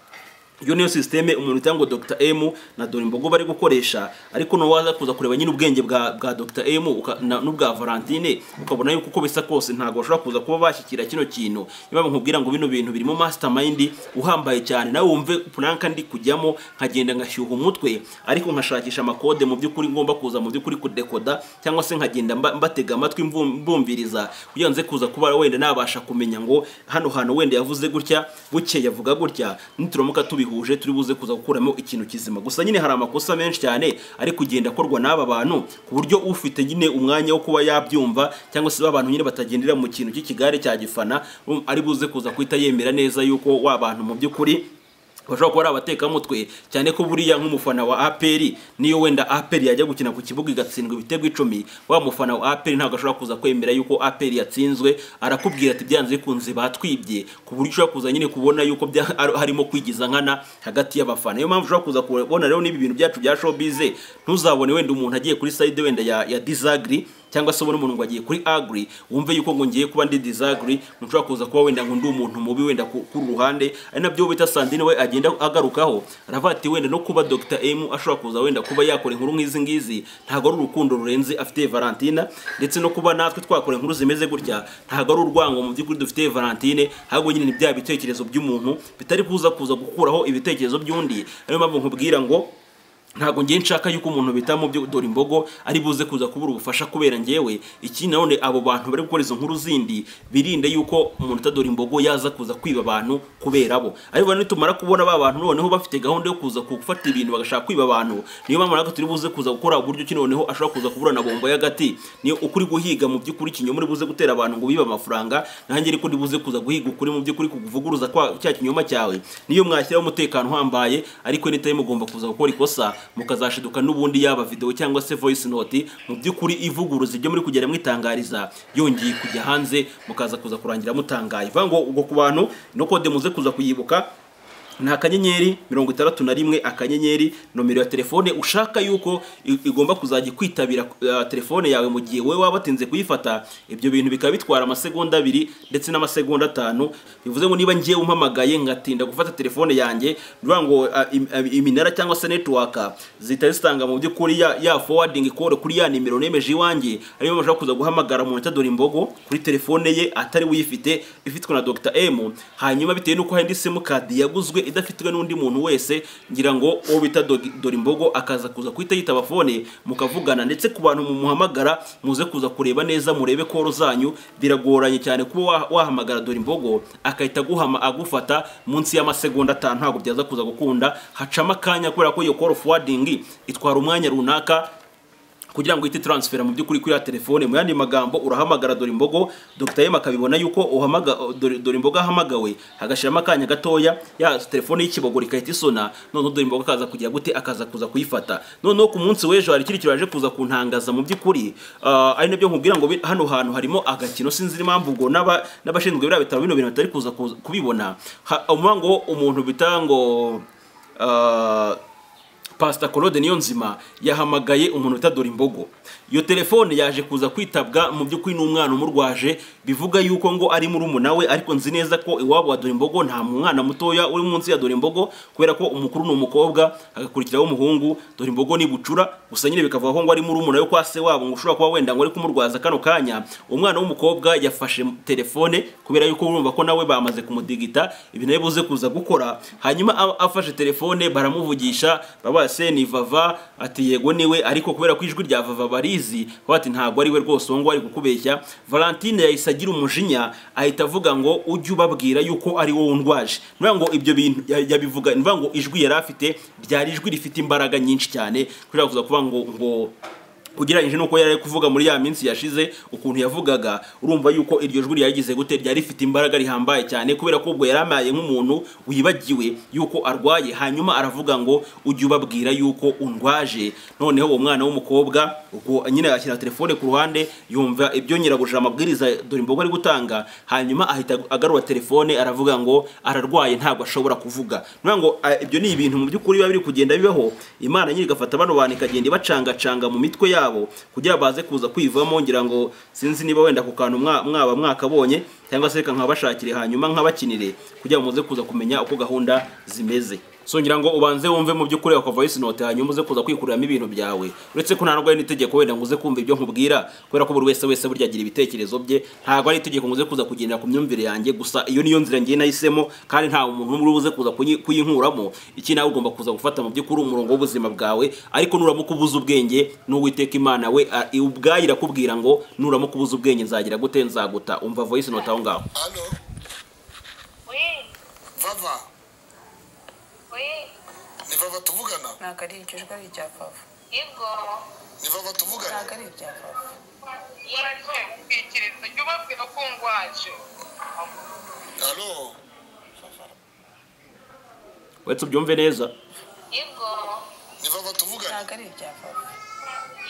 [SPEAKER 1] Iyo niyo systeme umuntu utango Dr M na Dorimbogo bari gukoresha. Ariko no waza kuza kureba nyine ubwenge bwa Dr M n'ubwa Valentine ukabona yuko uko bisa kose ntago bashobora kuza kuba bashyikira kino kintu. Niba nkubwira ngo bino bintu birimo mastermind uhambaye cyane, nawe wumve planka ndi kujyamo nkagenda ngashyuha umutwe, ariko nkashakisha amakode mu by'ukuri ngomba kuza mu by'ukuri kudekoda, cyangwa se nkagenda mbatega amatwi mbumviriza kugira nze kuza kuba wenda nabasha kumenya ngo hano hano wenda yavuze gutya buke yavuga gutya, nituramuka tubihuje turi buze kuza gukuramo ikintu kizima. Gusa nyine hari amakosa menshi cyane ari kugenda akorwa n'aba bantu ku buryo ufite nyine umwanya wo kuba yabyumva, cyangwa se abantu nyine batagendera mu kintu cy'ikigare cya gifana ari buze kuza kwita yemera neza yuko wabantu mu by'ukuri bashobora kuba ari abatekamutwe, cyane ko buriya nk'umufana wa APR niyo wenda APR yajya gukina ku kibuga igatsindwa ibitego 10, wa mufana wa APR ntabwo ashobora kuza kwemera yuko APR yatsinzwe, arakubwira ati byanze bikunze batwibye, ku buryo ushobora kuza nyine kubona yuko harimo kwigiza nkana hagati y'abafana. Niyo mpamvu ushobora kuza kubona rero n'ibi bintu byacu bya showbiz ntuzabone wenda umuntu agiye kuri side wenda ya disagree, cyangwa se ubone umuntu ngo agiye kuri agree wumve yuko ngo ngiye kuba ndi disagree, ntushobora kuza kuba wenda ngo ndi umuntu mubi wenda ku ruhande. Ari nabyo bita Sandine we agenda agarukaho, aravati wenda no kuba Dr M ashobora kuza wenda kuba yakora inkuru nk'izi ngizi ntago ari urukundo rurenze afite Valentine, ndetse no kuba natwe twakora inkuru zimeze gutya ntago ari urwango mu by'ukuri dufite Valentine, ahubwo nyine ni bya bitekerezo by'umuntu bitari kuza gukuraho ibitekerezo by'undi. Ariyo mpamvu nkubwira ngo ntago ngiye nshaka yuko umuntu bitamo byo Dorimbogo ari buze kuza kubura ubufasha kubera ngewe iki. None abo bantu bari gukora izo nkuru zindi birinde yuko umuntu ta Dorimbogo yaza kuza kwiba abantu kubera abo. Ariko nitumara kubona ba bantu noneho bafite gahunda yo kuza gufata ibintu bagashaka kwiba abantu, niyo mpamvu nako turi buze kuza gukora uburyo ki noneho ashobora kuza kubura na bombo y'agati. Niyo ukuri guhiga mu by'ukuri kinyoma muri buze gutera abantu ngo biba amafaranga, nanjye ariko ndibuze kuza guhiga ukuri mu by'ukuri kuvuguruza kwa cya kinyoma cyawe. Niyo mwashyiraho umutekano uhambaye, ariko n'itaye mugomba kuza gukora ikosa mukazashiduka n'ubundi yaba video cyangwa se voice note mu by'ukuri ivuguruza ibyo muri kugera mwitangariza yongeye kujya hanze mukaza kuza kurangira mutangaye. Vango ubwo ku bantu no kode muze kuza kuyibuka nta kanyenyeri 61 akanyenyeri nomero ya telefone ushaka yuko igomba kuzajya kwitabira telefone yawe mu gihe wewe wabatinze kuyifata. Ibyo bintu bikaba bitwara amasegonda 2 ndetse n'amasegonda 5. Bivuze ngo niba ngiye umpamagaye ngatinda gufata telefone yanjye ngo iminara cyangwa se network zitazitanga mu by'ukuri ya forwarding call kuri ya nimero nemeje iwanjye, ariyo bashaka kuza guhamagara umuntu ta Dorimbogo kuri telefone ye atari wifite ifitwe na Dr M, hanyuma bitewe nuko hari sim card yaguzwe ifunzwe idafitwe n'undi muntu wese, ngira ngo uwo bita Dorimbogo akaza kuza kwita yitaba fone mukavugana, ndetse ku bantu mumuhamagara muze kuza kureba neza murebe koro zanyu, biragoranye cyane kuba wahamagara Dorimbogo akahita agufata munsi y'amasegonda 5, ntabwo byaza kuza gukunda, hacama akanya kubera ko iyo call forwarding itwara umwanya runaka kugira ngo ite transfer mu by'ukuri kuri ya telefone. Mu yandi magambo urahamagara Dorimbogo, Dr. M akabibona yuko Dorimbogo ahamagawe, hagashiramo akanya gatoya ya telefone y'ikibogori kahita isona, none Dorimbogo akaza kugira gute akaza kuza kuyifata. None ku munsi w'ejo hari kiraje kuza kuntangaza mu by'ukuri, ari nabyo nkubwira ngo hano hantu harimo agakino, sinzi impamvu ngo n'abashinzwe biriya bitaro bino bintu batari kuza kubibona. Umuhango umuntu bitango Pastor Claude Niyonzima yahamagaye umuntu bita Dorimbogo. Iyo telefone yaje kuza kwitabwa mu by'ukuri n'umwana umurwaje, bivuga yuko ngo ari muri umunawe, ariko nzi neza ko iwabo wa Dorimbogo nta mwana mutoya uri munsi ya Dorimbogo, kubera ko umukuru ni umukobwa agakurikiraho umuhungu. Dorimbogo ni bucura, gusa nyine bikavuga ko ngo ari muri umunawe kwa se wabo, ngo ushobora kuba wenda ngo ari kumurwaza kano kanya. Umwana w'umukobwa yafashe telefone kubera yuko urumva ko nawe bamaze kumudigita ibintu yabuze kuza gukora, hanyuma afashe telefone baramuvugisha, babase ni Vava, ati yego niwe, ariko kubera ko ijwi rya Vava barizi bati ntabwo ari we rwose ngo ari gukubeshya. Valentine yahise agira umujinya ahita avuga ngo ujye ubabwira yuko ari wowe undwaje. Nura ngo ibyo bintu yabivuga, nivuga ngo ijwi yari afite ryari ijwi rifite imbaraga nyinshi cyane, kugira kuza kuvuga ngo ugereranyije nuko yari kuvuga muri ya minsi yashize ukuntu yavugaga, urumva yuko iryo jwi yagize gute ryari rifite imbaraga rihambaye cyane, kubera ko ubwo yaramaye nk'umuntu wibagiwe yuko arwaye, hanyuma aravuga ngo ujye ubabwira yuko undwaje. Noneho uwo mwana w'umukobwa ubwo nyine ashyira telefone ku ruhande, yumva ibyo nyirabuje amabwiriza Dorimbogo ari gutanga, hanyuma ahita agarura telefone aravuga ngo ararwaye ntabwo ashobora kuvuga. Nura ngo ibyo ni ibintu mu by'ukuri biba biri kugenda bibaho, Imana nyiri gafata bano bantu ikagenda ibacanga mu mitwe yabo kugira baze kuza kwivamo. Ngira ngo sinzi niba wenda ku kantu mwaba mwakabonye, cyangwa se reka nkabashakire hanyuma nkabakinire kugira muze kuza kumenya uko gahunda zimeze. So ngira ngo ubanze wumve mu by'ukuri ako voice note, hanyuma uze kuza kwikuriramo ibintu byawe, uretse ko ntabwo ari itegeko wenda nguze kumva ibyo nkubwira, kubera ko buri wese burya agira ibitekerezo bye, ntabwo ari itegeko nguze kuza kugendera ku myumvire yanjye gusa. Iyo niyo nzira ngiye nahisemo, kandi nta umuntu n'umwe uze kuza kuyinkuramo. Iki nawe ugomba kuza gufata mu by'ukuri umurongo w'ubuzima bwawe, ariko nuramuka ubuza ubwenge n'Uwiteka Imana we ubwayira kubwira ngo nuramuka ubuza ubwenge nzagira gute, nzaguta. Umva voice note aho ngaho.
[SPEAKER 3] Allo?
[SPEAKER 4] Oui,
[SPEAKER 3] Vava?
[SPEAKER 4] oui,
[SPEAKER 3] Ni Vava tuvugana?
[SPEAKER 6] ntabwo ari iryo jwi rya Vava.
[SPEAKER 4] yego.
[SPEAKER 3] Ni Vava tuvugana?
[SPEAKER 6] Ntabwo ari irya Vava.
[SPEAKER 4] Yaragiye kwikiriza, jya ubabwira ko undwaje.
[SPEAKER 3] Allo?
[SPEAKER 1] Wetse ubyumve neza.
[SPEAKER 4] Yego.
[SPEAKER 3] Ni Vava tuvugana?
[SPEAKER 6] Ntabwo ari irya Vava.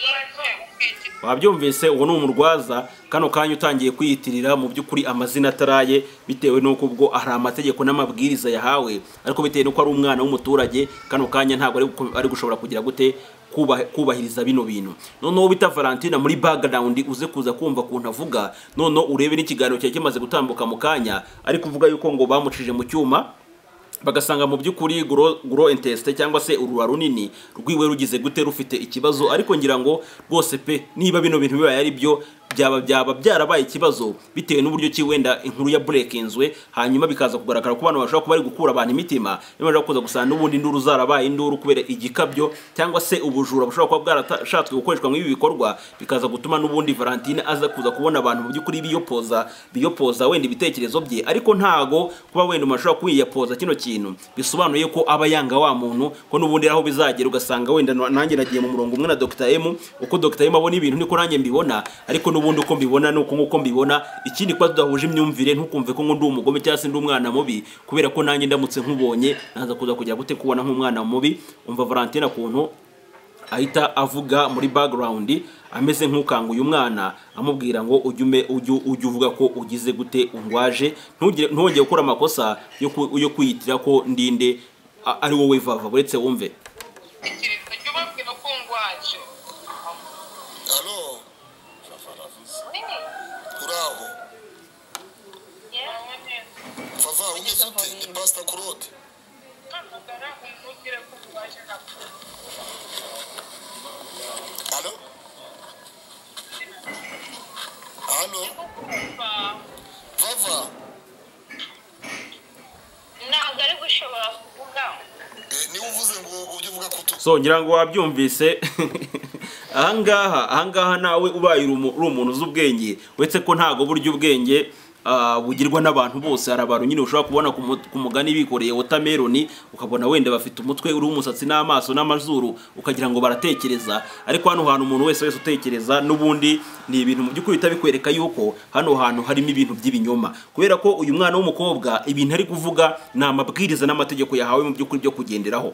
[SPEAKER 4] Yaragiye kwikiriza.
[SPEAKER 1] Wabyumvise, uwo ni umurwaza kano kanya utangiye kwiyitirira mu by'ukuri amazina ataraye, bitewe nuko ubwo hari amategeko n'amabwiriza yahawe, ariko bitewe nuko ari umwana w'umuturage kano kanya ntabwo ari gushobora kugira gute kubahiriza bino bintu. Noneho bita Valentine muri background uze kuza kumva kuntu avuga, noneho urebe n'ikiganiro cye kimaze gutambuka mu kanya, ari kuvuga yuko ngo bamucije mu cyuma bagasanga mu by'ukuri gro inteste cyangwa se urura runini rwiwe rugize gute rufite ikibazo. Ariko ngira ngo rwose pe niba bino bintu bibaye ari byo byaba byarabaye ikibazo bitewe n'uburyo ki wenda inkuru ya breakinzwe, hanyuma bikaza kugaragara ko abantu bashobora kuba ari gukura abantu imitima, niba bashobora kuza gusana n'ubundi induru zarabaye induru kubera igikabyo cyangwa se ubujura bushobora kuba bwarashatswe gukoreshwa mu ibi bikorwa, bikaza gutuma n'ubundi Valentine aza kuza kubona abantu mu by'ukuri biyopoza wenda ibitekerezo bye. Ariko ntago kuba wenda umuntu ashobora kwiyapoza kino kintu bisobanuye ko aba yanga wa muntu, ko n'ubundi aho bizagera ugasanga wenda nanjye nagiye mu murongo umwe na Dr. M, uko Dr. M abona ibintu niko nanjye mbibona, ariko n'ubundi uko mbibona nuko nguko mbibona. Ikindi kwa tudahuje imyumvire, ntukumve ko ngo ndi umugome cyangwa se ndi umwana mubi, kubera ko nanjye ndamutse nkubonye naza kuza kujya gute kubona nk'umwana mubi. Umva Valentine kuntu ahita avuga muri background ameze nk'ukanguye umwana amubwira ngo ujye uvuga ko ugize gute undwaje, ntongeye gukora amakosa yo kwiyitira ko ndinde ari wowe Vava. Buretse wumve.
[SPEAKER 4] Kwikiriza, jya ubabwira ko undwaje.
[SPEAKER 3] Allo?
[SPEAKER 4] Oui.
[SPEAKER 3] Uraho?
[SPEAKER 4] Yewe neza.
[SPEAKER 3] Vava umeze ute? Ni Pastor Claude?
[SPEAKER 4] Hamagara umubwire ko undwaje nabwo.
[SPEAKER 3] Allo? Allo?
[SPEAKER 4] Kumva.
[SPEAKER 3] Vava?
[SPEAKER 4] Ntabwo ari gushobora
[SPEAKER 1] so ngira ngo wabyumvise ahangaha nawe ubaye uri umuntu uzi ubwenge wetse ko ntago burya ubwenge bugirwa n'abantu bose. Hari abantu nyine ushobora kubona ku mugani bikoreye watermelon ukabona wenda bafite umutwe uri umusatsi n'amaso n'amazuru ukagira ngo baratekereza, ariko hano hantu umuntu wese utekereza n'ubundi ni ibintu mu by'ukuri bitabikwereka yuko hano hantu harimo ibintu by'ibinyoma, kubera ko uyu mwana w'umukobwa ibintu ari kuvuga ni amabwiriza n'amategeko yahawe mu by'ukuri byo kugenderaho,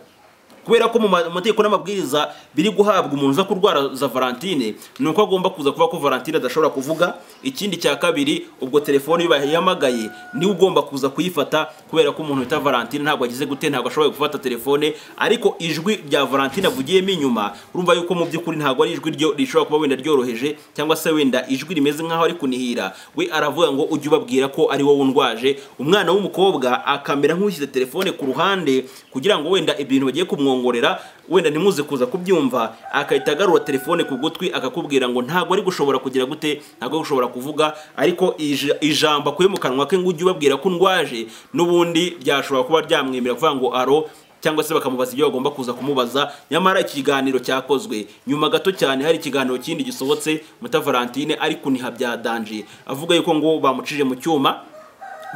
[SPEAKER 1] kubera ko mu mategeko n'amabwiriza biri guhabwa umuntu uza kurwara za Valentine nuko agomba kuza kuva ko Valentine adashobora kuvuga. Ikindi cya kabiri, ubwo telefone yamagaye ni ugomba kuza kuyifata, kubera ko umuntu wita Valentine ntabwo agize gute, ntabwo ashoboye gufata telefone, ariko ijwi rya Valentine avugiyemo inyuma urumva yuko mu by'ukuri ntabwo ari ijwi ryo rishobora kuba wenda ryoroheje, cyangwa se wenda ijwi rimeze nk'aho ari kunihira. We aravuga ngo ujye ubabwira ko ari wowe undwaje. Umwana w'umukobwa akamera nk'ushyize telefone ku ruhande kugira ngo wenda ibintu bagiye kumwongorera wenda ntimuze kuza kubyumva, akahita agarura telefone ku gutwi akakubwira ngo ntabwo ari gushobora kugira gute, ntabwo ari gushobora kuvuga, ariko ijambo akuye mu kanwa ke ngo ujye ubabwira ko ndwaje n'ubundi byashobora kuba ryamwemera kuvuga ngo aro, cyangwa se bakamubaza ibyo bagomba kuza kumubaza. Nyamara ikiganiro cyakozwe nyuma gato cyane, hari ikiganiro kindi gisohotse muta Valentine ari kuniha bya danje, avuga yuko ngo bamucije mu cyuma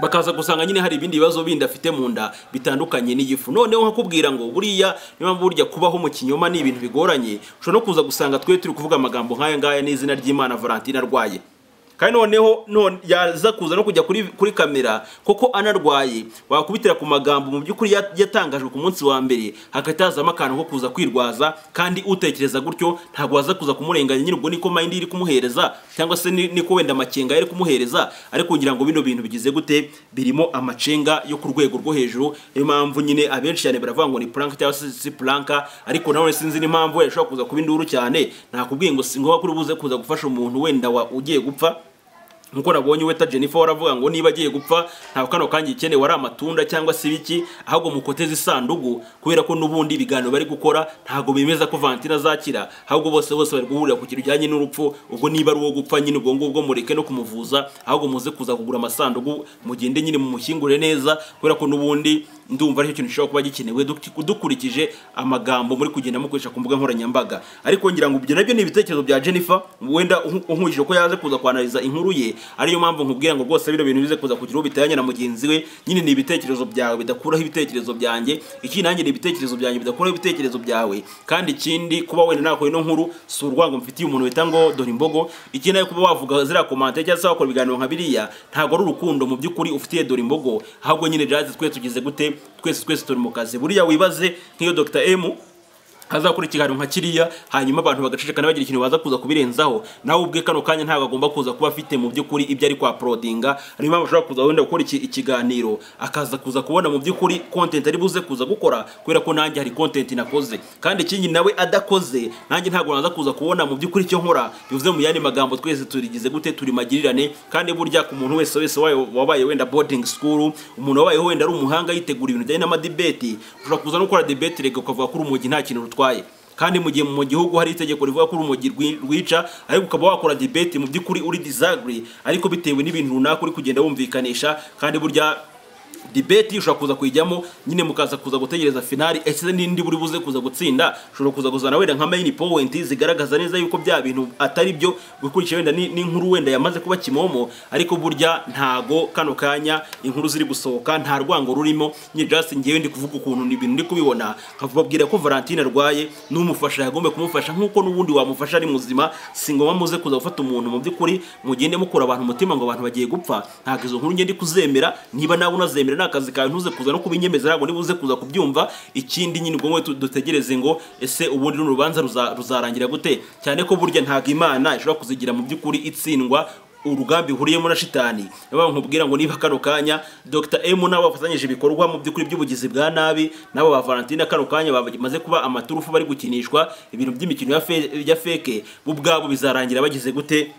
[SPEAKER 1] bakaza gusanga nyine hari ibindi bibazo bindi afite mu nda bitandukanye n'igifu. Noneho nkakubwira ngo buriya niba burya kubaho mu kinyoma ni ibintu bigoranye, ushobora no kuza gusanga twe turi kuvuga amagambo nk'aya ngaya n'izina ry'Imana Valentine arwaye, kandi noneho yaza kuza no kujya kuri kamera koko anarwaye, wakubitira ku magambo mu by'ukuri yatangajwe ku munsi wa mbere, hagahita hazamo akantu ko kuza kwirwaza, kandi utekereza gutyo ntabwo waza kuza kumurenganya. Nyine ubwo niko mind iri kumuhereza, cyangwa se niko wenda amacenga yari kumuhereza, ariko ngira ngo bino bintu bigize gute, birimo amacenga yo ku rwego rwo hejuru. Niyo mpamvu nyine abenshi cyane baravuga ngo ni prank cyangwa se si prank, ariko nawe sinzi n'impamvu yashobora kuza kuba induru cyane. Nakubwiye ngo singoba kuri buze kuza gufasha umuntu wenda ugiye gupfa, nkuko nabonye weta Jennifer waravuga ngo niba agiye gupfa nta kano kangi ikenewe ari amatunda cyangwa se ibiki, ahubwo mukoteza isandugu, kubera ko n'ubundi ibiganiro bari gukora ntago bemeza ko Valentine azakira, ahubwo bose bari guhurira ku kintu kijyanye n'urupfu. Ubwo niba ari uwo gupfa nyine ubwo ngubwo mureke no kumuvuza, ahubwo muze kuza kugura amasandugu mugende nyine mumushyingure neza, kubera ko n'ubundi ndumva aricyo kintu gishobora kuba gikenewe dukurikije amagambo muri kugenda mukoresha ku mbuga nkoranyambaga. Ariko ngira ngo ibyo nabyo ni ibitekerezo bya Jennifer, wenda unkujije ko yaze kuza kwanaliza inkuru ye, ariyo mpamvu nkubwira ngo rwose bino bintu bize kuza kugira ubitanye na mugenzi we. Nyine ni ibitekerezo byawe bidakuraho ibitekerezo byanjye, iki nanjye ni ibitekerezo byanjye bidakuraho ibitekerezo byawe. Kandi ikindi kuba wenda nakoye no nkuru si urwango mfitiye umuntu wita ngo dore imbogo, iki nayo kuba wavuga zira commentaire cyangwa se wakora ibiganiro nka biriya ntago ari urukundo mu by'ukuri ufitiye dore imbogo, ahubwo nyine jazi twe tugize gute, twese turi mu kazi. Buriya wibaze nk'iyo Dr. M hazakora ikiganiro nka kiriya, hanyuma abantu bagaceceka bagira ikintu baza kuza kubirenzaho, nawe ubwe kano kanya ntabwo agomba kuza kuba afite mu by'ukuri ibyo ari kwa uploadinga. Harimo abashobora kuza wenda gukora ikiganiro akaza kuza kubona mu by'ukuri content ari buze kuza gukora, kubera ko nanjye hari content nakoze, kandi ikindi nawe adakoze nanjye ntabwo naza kuza kubona mu by'ukuri icyo nkora. Bivuze mu yandi magambo twese turigize gute, turi magirirane. Kandi burya ku muntu wese wabaye wenda boarding school, umuntu wabaye wenda ari umuhanga yitegura ibintu bijyanye n'amadebate, ushobora kuza no gukora debate rega ukavuga ko urumogi nta kintu rutwaye, kandi mu gihe mu gihugu hari itegeko rivuga ko urumogi rwica, ariko ukaba wakora debate mu by'ukuri uri disagree, ariko bitewe n'ibintu runaka uri kugenda wumvikanisha. Kandi burya debate ushobora kuza kuyijyamo nyine mukaza kuza gutegereza finali, ese nindi buri buze kuza gutsinda. Ushobora kuza kuzana wenda nka main point zigaragaza neza yuko bya bintu atari byo, bikurikije wenda n'inkuru wenda yamaze kuba kimomo, ariko burya ntago kano kanya inkuru ziri gusohoka nta rwango rurimo. Nyine just ngiye ndi kuvuga ukuntu ni ibintu ndi kubibona, nkavubabwira ko Valentine arwaye n'umufasha yagombe kumufasha nkuko n'ubundi wamufasha ari muzima. Singoma muze kuza gufata umuntu mu by'ukuri mugende mukora abantu umutima ngo abantu bagiye gupfa, ntago izo nkuru ngende kuzemera. Niba nawe unazemera n'akazi kawe ntuze kuza no kubinyemeza, ntabwo nibuze kuza kubyumva. Ikindi nyine ubwo dutegereze ngo ese ubundi n'urubanza ruzarangira gute, cyane ko burya ntago Imana ishobora kuzigira mu by'ukuri itsindwa urugambi huriyemo na shitani. Niba nkubwira ngo niba kano kanya Dr. M nabo bafatanyije ibikorwa mu by'ukuri by'ubugizi bwa nabi, nabo ba Valentine kano kanya bamaze kuba amaturufu bari gukinishwa ibintu by'imikino ya fake, bo ubwabo bizarangira bagize gute,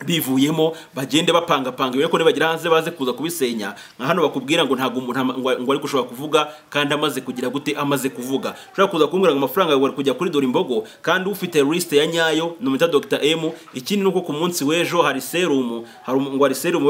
[SPEAKER 1] bivuyemo bagende bapanga ko nibagira hanze baze kuza kubisenya. Nka hano bakubwira ngo ntago umuntu ngo ari gushobora kuvuga kandi amaze kugira gute amaze kuvuga. Ushobora kuza kumbwira ngo amafaranga yawe kujya kuri Dorimbogo kandi ufite list ya nyayo no Dr M. Ikindi nuko ku munsi w'ejo hari serum hari serum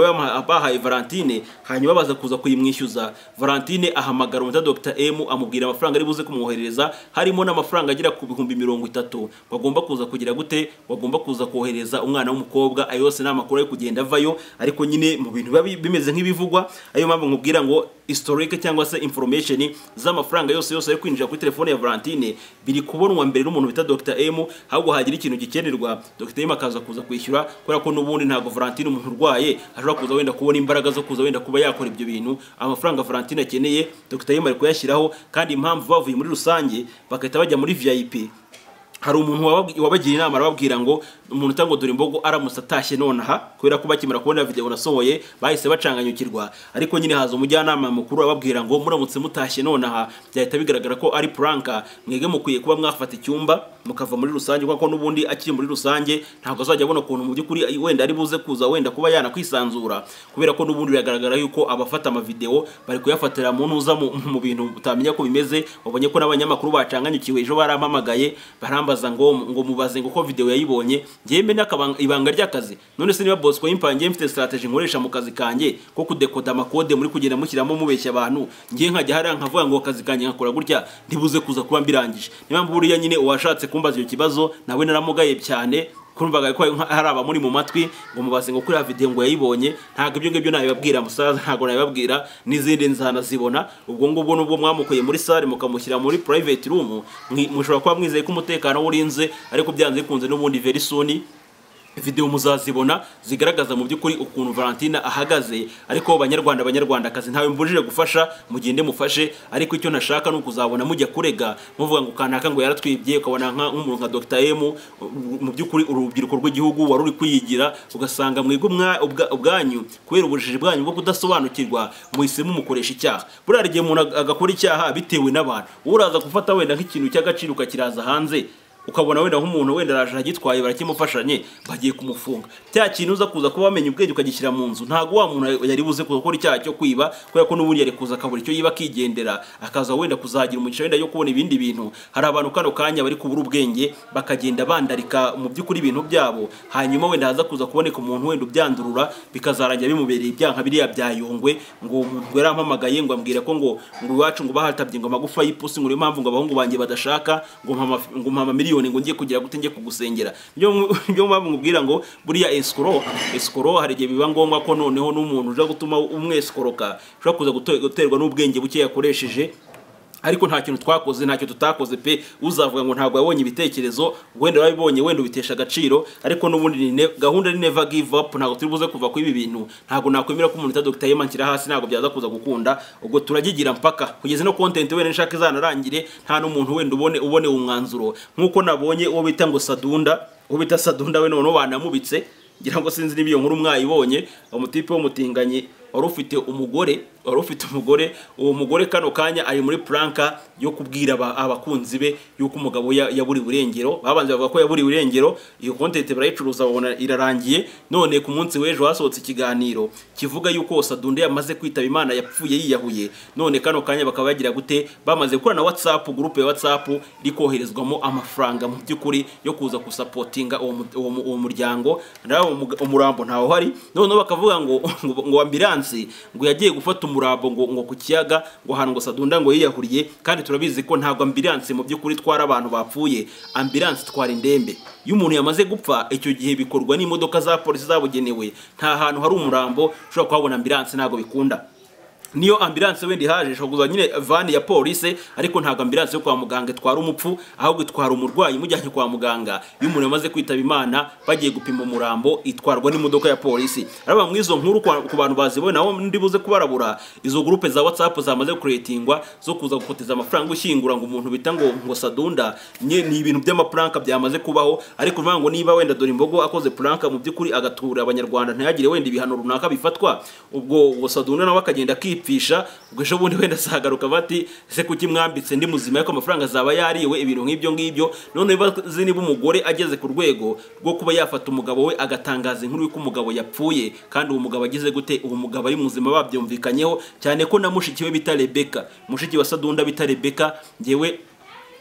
[SPEAKER 1] bahaye Valentine, hanyuma baza kuza kuyimwishyuza. Valentine ahamagara Dr M amubwira amafaranga ari buze kumwohereza, harimo n'amafaranga agira ku 30,000 bagomba kuza kugira gute bagomba kuza kohereza umwana w'umukobwa. Yose namakuru yo kugenda vayo, ariko nyine mu bintu bimeze nk'ibivugwa. Ayo mpamvu nkubwira ngo historique cyangwa se information z'amafaranga yose ari kwinjira kuri telefone ya Valentine biri kubonwa mbere n'umuntu bita Dr M. Ahubwo hagira ikintu gikenerwa Dr M akaza kuza kwishyura, kubera ko n'ubundi ntago Valentine umuntu urwaye ashobora kuza wenda kubona imbaraga zo kuza wenda kuba yakora ibyo bintu. Amafaranga Valentine akeneye Dr M ari kuyashyiraho, kandi impamvu bavuye muri rusange bakahita bajya muri VIP. Hari umuntu wabagira inama arababwira ngo umuntu utango Dorimbogo aramutse atashye nonaha, kubera ko bakimara kubona video nasohoye bahise bacanganyukirwa. Ariko nyine haza umujyanama mukuru ababwira ngo muramutse mutashye nonaha byahita bigaragara ko ari pranka, mwege mukwiye kuba mwafata icyumba mukava muri rusange, kuko n'ubundi akiri muri rusange ntabwo azajya abona ukuntu mu by'ukuri wenda ari buze kuza wenda kuba yanakwisanzura, kubera ko n'ubundi biragaragara yuko abafata ama video bari kuyafatira mu ntuza mu bintu utamenya ko bimeze. Wabonye ko n'abanyamakuru bacanganyukiwe ejo barampamagaye barambaza ngo mubaze ngo ko video yayibonye. Njyembe n'ibanga ry'akazi, none se niba Bosco yimpangiye mfite strategy nkoresha mu kazi kanje ko kudekoda amakode muri kugenda mushyiramo mubeshya abantu, ngiye nkajya hari nkavuga ngo akazi kanje nkakora gutya ndibuze kuza kuba mbirangije. Niba mburiya nyine uwashatse kumbaza icyo kibazo nawe naramugaye cyane, kumvaga ko hari abamuri mu matwi ngo mubaze ngo kuri video ngo yayibonye. Ntago ibyo ngibyo nabibabwira musaza, ntago nabibabwira n'izindi nzana zibona. Ubwo ngubwo nubwo mwamukoye muri salle mukamushyira muri private room, mushobora kuba mwizeye ko umutekano urinze, ariko byanze bikunze n'ubundi very soon video muzazibona zigaragaza mu by'ukuri ukuntu Valentine ahagaze. Ariko banyarwandakazi ntawe mbujije gufasha, mugende mufashe, ariko icyo nashaka no kuzabona mujya kurega muvuga ngo kanaka ngo yaratwibye, ukabona nk'umuntu nka Dr M mu by'ukuri urubyiruko rw'igihugu wari uri kwiyigira, ugasanga mwego ubwanyu kubera ubujiji bwanyu bwo kudasobanukirwa muhisemo mukoresha icyaha. Buriya igihe umuntu agakora icyaha bitewe n'abantu, uraza gufata wenda nk'ikintu cy'agaciro ukakiraza hanze, ukabona wenda nk'umuntu wenda araje agitwaye barakimufashanye bagiye kumufunga. Cya kintu uza kuza kuba bamenye ubwenge ukagishyira mu nzu, ntago wa muntu yari buze gukora icyaha cyo kwiba, kubera ko n'ubundi yari kuza akabura icyo yiba akigendera, akaza wenda kuzagira umugisha wenda yo kubona ibindi bintu. Hari abantu kano kanya bari kubura ubwenge bakagenda bandarika mu by'ukuri ibintu byabo, hanyuma wenda haza kuza kuboneka umuntu wenda ubyandurura bikazarangira bimubereye ibyanka biriya byayongwe ngo umuntu yarampamagaye ngo ambwira ko ngo iwacu ngo bahatabye ngo amagufa y'ipusi, ngo impamvu ngo abahungu banjye badashaka ngo mpama miliyoni ngo ngiye kugira gute ngiye kugusengera. Byo mpamvu ngubwira ngo buriya escrow hari igihe biba ngombwa ko noneho n'umuntu uje gutuma umweskoroka ushobora kuza guterwa n'ubwenge buke yakoresheje. Ariko nta kintu twakoze, ntacyo tutakoze pe. Uzavuga ngo ntabwo yabonye ibitekerezo, wenda wabibonye wenda ubitesha agaciro, ariko n'ubundi gahunda ni never give up. Ntabwo turi buze kuva kuri ibi bintu, ntabwo nakwemera ko umuntu Dr M anshyira hasi, ntabwo byaza kuza gukunda. Ubwo turagigira mpaka kugeza no content wenda nshaka izanarangire, nta n'umuntu wenda ubone umwanzuro. Nkuko nabonye uwo bita ngo Sadunda, uwo bita Sadunda we noneho banamubitse, ngira ngo sinzi nibiyo nkuru mwayibonye. Umutipe w'umutinganye wari ufite umugore, uwo mugore kano kanya ari muri pranka yo kubwira abakunzi be yuko umugabo yaburi burengero. Babanze bavuga ko yaburi burengero, iyo content barayicuruza babona irarangiye. None ku munsi w'ejo hasohotse ikiganiro kivuga yuko Sadunda yamaze kwitaba Imana, yapfuye yiyahuye. None kano kanya bakaba bagira gute, bamaze gukora na WhatsApp group ya WhatsApp iri koherezwamo amafaranga mu by'ukuri yo kuza gusupportinga uwo muryango. Naho umurambo ntaho hari, none bakavuga ngo ambulance ngo yagiye gufata umurambo ngo ku kiyaga ngo ahantu ngo Sadunda ngo yiyahuriye. Kandi turabizi ko ntabwo ambulance mu by'ukuri twara abantu bapfuye, ambulance twara indembe. Iyo umuntu yamaze gupfa icyo gihe bikorwa n'imodoka za polisi zabugenewe, nta hantu hari umurambo ushobora kuhabona ambulance, ntabwo bikunda. Niyo ambulance wendi haje shoguza nyine van ya police, ariko ntago ambulance yo kwa muganga twara umupfu, ahubwo itwara umurwayi mujyanye kwa muganga. Iyo umuntu yamaze kwitaba Imana bagiye gupima umurambo itwarwa n'imodoka ya polisi. Araba mwizo nkuru ku bantu bazibona naho ndibuze kubarabura, izo groupe za WhatsApp zamaze creatingwa zo kuza gukoteza amafaranga ushyingura ngo umuntu bita ngo Sadunda. Ni ibintu by'amapranka byamaze kubaho, ariko ngo niba wenda Dorimbogo akoze pranka mu by'ukuri agatura abanyarwanda ntiyagire wenda ibihano runaka bifatwa, ubwo Sadunda nawe akagenda kwipfisha ubwo ejo bundi wenda asagaruka bati ese kuki mwambitse ndi muzima ariko amafaranga azaba yariwe ibintu nk'ibyo none bazi niba umugore ageze ku rwego rwo kuba yafata umugabo we agatangaza inkuru y'uko umugabo yapfuye kandi uwo mugabo agize gute uwo mugabo ari muzima babyumvikanyeho cyane ko na mushiki we bita Rebecca mushiki wa Sadunda bita Rebecca ngewe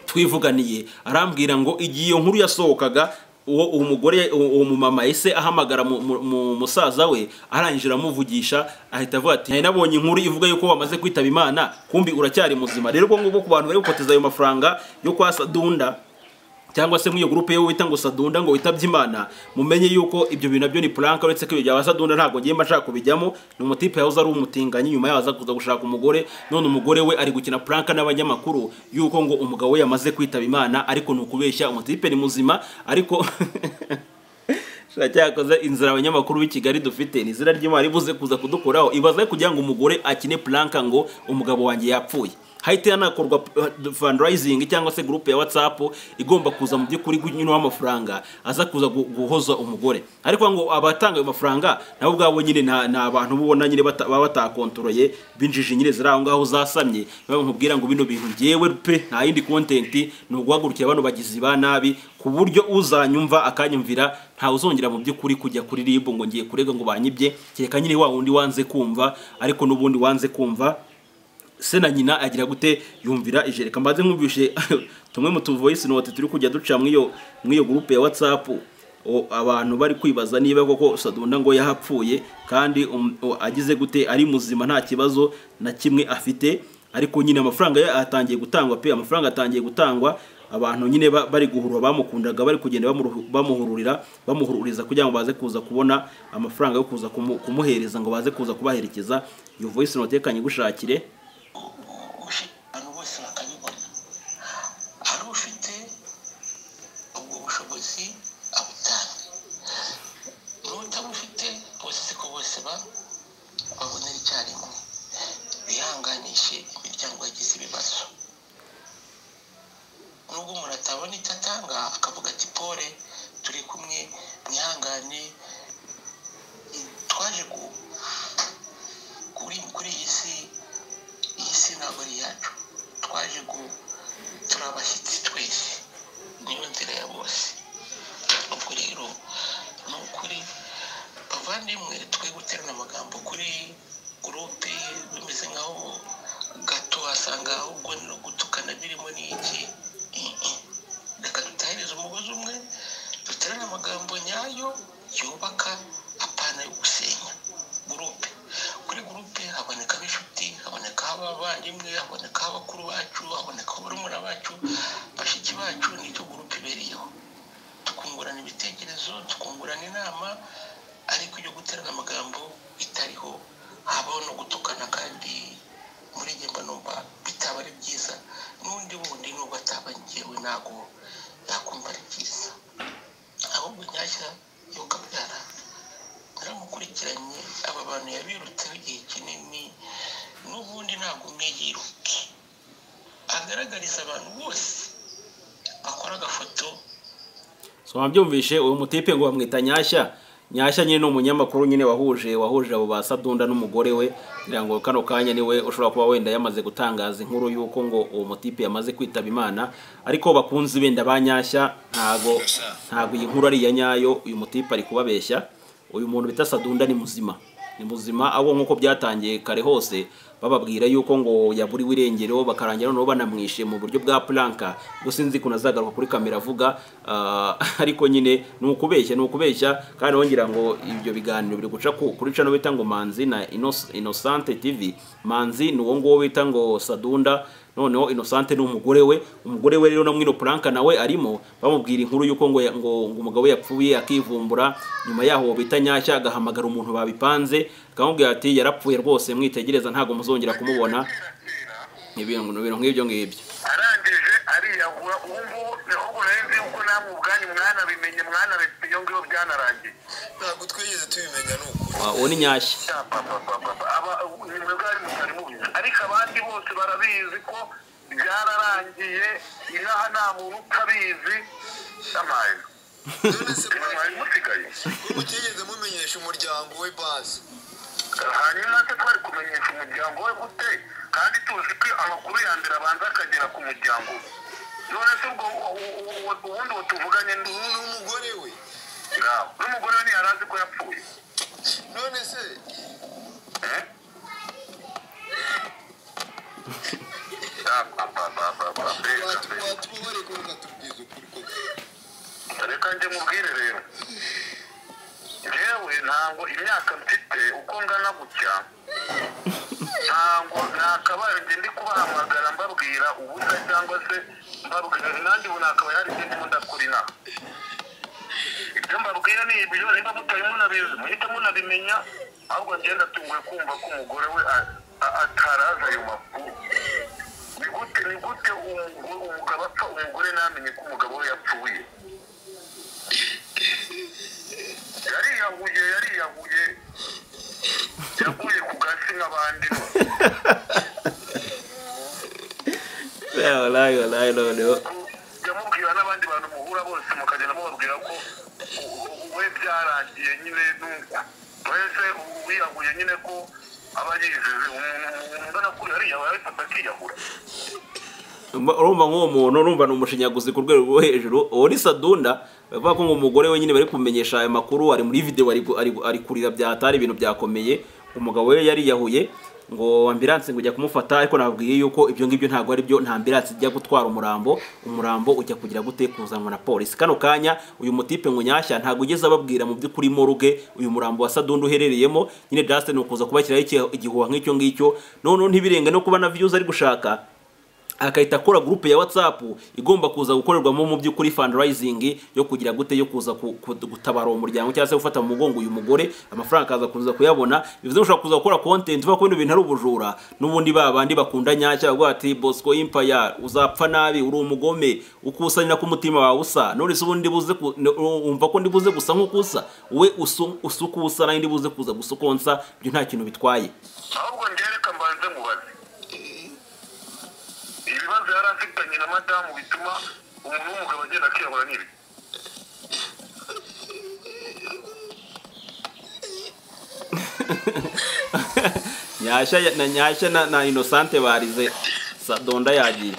[SPEAKER 1] twivuganiye arambwira ngo igihe iyo nkuru yasohokaga uwo umugore uwo mumama ese ahamagara mu musaza we arangije amuvugisha ahita avuga ati nabonye inkuru ivuga yuko wamaze kwitaba Imana kumbi uracyari muzima rero ngo ku bantu bari gukoteza ayo mafaranga yo kwa Sadunda cyangwa se mwiyo groupe yo wita ngo Sadunda ngo witabye Imana mumenye yuko ibyo bintu nabyo ni prank uretse ko ibyo Sadunda ntabwo ngiye mashaka kubijyamo ni umutipe yahoze ari umutinganyi nyuma yaza kuza gushaka umugore none umugore we ari gukina prank n'abanyamakuru yuko ngo umugabo we yamaze kwitaba Imana ariko nukubeshya umutipe ni muzima ariko cyakoze inzira abanyamakuru b'i Kigali dufite ni izina ry'Imana ribuze kuza kudukoraho ibaza kugira ngo umugore akine prank ngo umugabo wanjye yapfuye hahita yanakorwa fundraising cyangwa se groupe ya WhatsApp igomba kuza mu by'ukuri gunyino w'amafaranga aza kuza guhoza umugore ariko ngo abatanga ayo mafaranga nabo bwabo nyine na abantu bubona nyine baba batakontroloye binjije nyine ziraho ngaho zasamye baba nkubwira ngo bino bintu ngewe pe nta yindi content ni uguhagurukira abantu bagizi ba nabi ku buryo uzanyumva akanyumvira nta uzongera mu by'ukuri kujya kuri RIB ngo ngiye kurega ngo banyibye kereka nyine wa wundi wanze kumva ariko n'ubundi wanze kumva se na nyina agira gute yumvira ijereka mbaze nkumvishe tumwe mu voice note turi kujya duca mwiyo groupe ya WhatsApp abantu bari kwibaza niba koko Sadunda ngo yahapfuye kandi agize gute ari muzima nta kibazo na kimwe afite ariko nyine amafaranga atangiye gutangwa pe amafaranga atangiye gutangwa abantu nyine bari guhurura bamukundaga bari kugenda bamuhururiza kugira ngo baze kuza kubona amafaranga yo kuza kumuhereza ngo baze kuza kubaherekeza iyo voice note kanye gushakire
[SPEAKER 3] abantu bose bakabibona hari ufite ubwo bushobozi abutanga n'utabufite bose siko bose babonera icyarimwe bihanganishe imiryango yagize ibibazo nubwo umuntu atabona icyo atanga akavuga ati pole turi kumwe mwihangane twaje kuri iyi si ntabwo ari yacu twaje turabashyitsi twese niyo nzira ya bose ubwo rero ni ukuri bavandimwe twe guterana amagambo kuri gurupe bimeze nkaho gato wasanga ahubwo no gutukana birimo n'iki reka dutahirize umugozi umwe duterane amagambo nyayo yubaka apana yo gusenya gurupe kuri gurupe haboneka inshuti haboneka abavandimwe haboneka abakuru bacu haboneka barumuna bacu bashiki bacu nicyo gurupe ibereyeho tukungurana ibitekerezo tukungurana inama ariko iyo guterana amagambo bitariho habaho no gutukana kandi muri njye numva bitaba ari byiza n'undi wundi nubwo ataba ngewe ntago yakumva ari byiza ahubwo nyashya yo kabyara naramukurikiranye aba bantu yabirutseho igihe kinini n'ubundi ntabwo umwe yiruke agaragariza abantu bose akora agafoto
[SPEAKER 1] so wabyumvishe uyu mutipe ngo bamwita Nyashya nyine n'umunyamakuru nyine wahuje abo ba Sadunda n'umugore we kugira ngo kano kanya niwe ushobora kuba wenda yamaze gutangaza inkuru yuko ngo uwo mutipe yamaze kwitaba Imana ariko bakunzi benda ba Nyashya ntago iyi nkuru ari ya nyayo uyu mutipe ari kubabeshya uyu muntu bita Sadunda ni muzima abo nkuko byatangiye kare hose bababwira yuko ngo yaburiwe irengero bakarangira no banamwishe mu buryo bwa planka gusinzi kunazagaruka kuri kamera avuga ariko nyine nukubeshya kandi wongira ngo ibyo biganiro biri guca kuri channel bita ngo Manzi na Innocent TV Manzi ni uwo ngo bita ngo Sadunda noneho Innocent ni umugore we rero no mwino planka nawe arimo bamubwira inkuru yuko ngo umugabo yapfuye akivumbura nyuma yaho bita Nyashya agahamagara umuntu babipanze akamubwira ati yarapfuye rwose mwitegereza ntago muzongera kumubona ibintu nk'ibyo
[SPEAKER 2] arangije ariyahura ubu niho urenze uko namwe ubwanyu mwana bimenye mwana iyo ngiyo byanarangiye
[SPEAKER 3] ntabwo twigeze tubimenya nuko
[SPEAKER 1] uwo ni Nyashya
[SPEAKER 2] nimwe bwari mutari mubizi ariko abandi bose barabizi ko byararangiye inaha nta muntu utabizi samaye
[SPEAKER 3] none se mwari musigaye mutigeze mumenyesha umuryango we base
[SPEAKER 2] hanyuma se twari kumenyesha umuryango we gute kandi tuzi ko amakuru ya mbere abanza akagera ku muryango none se ubwo ubundi tuvuganye
[SPEAKER 7] n'umugore we
[SPEAKER 2] n'umugore we ntiyari azi ko yapfuye
[SPEAKER 7] none se watubabare ko ukatubwiza ukuri koko
[SPEAKER 2] reka njye mubwire rero jewe ntabwo imyaka mfite uko ngana gutya ntabwo nakabaye ndi kubahamagara mbabwira ubusa cyangwa se mbabwira nanjye ubu nakabaye hari ikindi mundakora inama ibyo mbabwira ni ibyo niba mutari munabizi muhite munabimenya ahubwo ngenda tunguye kumva ko umugore we ataraza ayo makuru ni gute umugabo apfa umugore ntamenye ko umugabo we yapfuye yariyahuye yaguye ku gasi nk'abandi yamubwira n'abandi bantu muhura bose mukagenda mubabwira ko we byarangiye nyine nuko wese wiyahuye nyine ko aba yizize umuntu ungana kuri yariyahuye abifata akiyahura
[SPEAKER 1] urumva nk'uwo muntu urumva ni umushinyaguzi ku rwego rwo hejuru uwo ni Sadunda bavuga ko umugore we nyine bari kumenyesha aya makuru ari muri video ari kurira byatari ibintu byakomeye umugabo we yariyahuye ngo ambulance ngo ujya kumufata ariko nabwiye yuko ibyo ngibyo ntago ari byo nta ambulance ijya gutwara umurambo ujya kugira gute kuzanwa na polisi kano kanya uyu mutipe ngo Nyashya ntago ugeze ababwira mu by'ukuri moruge uyu murambo wa Sadunda uherereyemo nyine Justin ukuza kubashyiraho igihuha nk'icyo ngicyo none ntibirenge no kuba na views ari gushaka akahita akora groupe ya WhatsApp igomba kuza gukorerwamo mu by'ukuri fundraising yo kugira gute yo kuza gutabara umuryango cyangwa se gufata mu mugongo uyu mugore amafaranga akaza kuza kuyabona bivuze ushaka kuza gukora content uva ko ibintu ari ubujura n'ubundi babandi bakunda Nyashya bavuga ati Bosco Empire uzapfa nabi uri umugome ukusanira ku mutima wawe usa none se ubundi buze umva ko ndibuze gusa nk'ukusa we usukusa nandi buze kuza gusukonsa byo nta kintu bitwaye
[SPEAKER 2] ahubwo ngereka mbanze mubaze ibibazo yari afitanye na madamu bituma umuntu w'umugabo agenda akiyahura n'ibi
[SPEAKER 1] Nyashya na Innocente barize Sadunda yagiye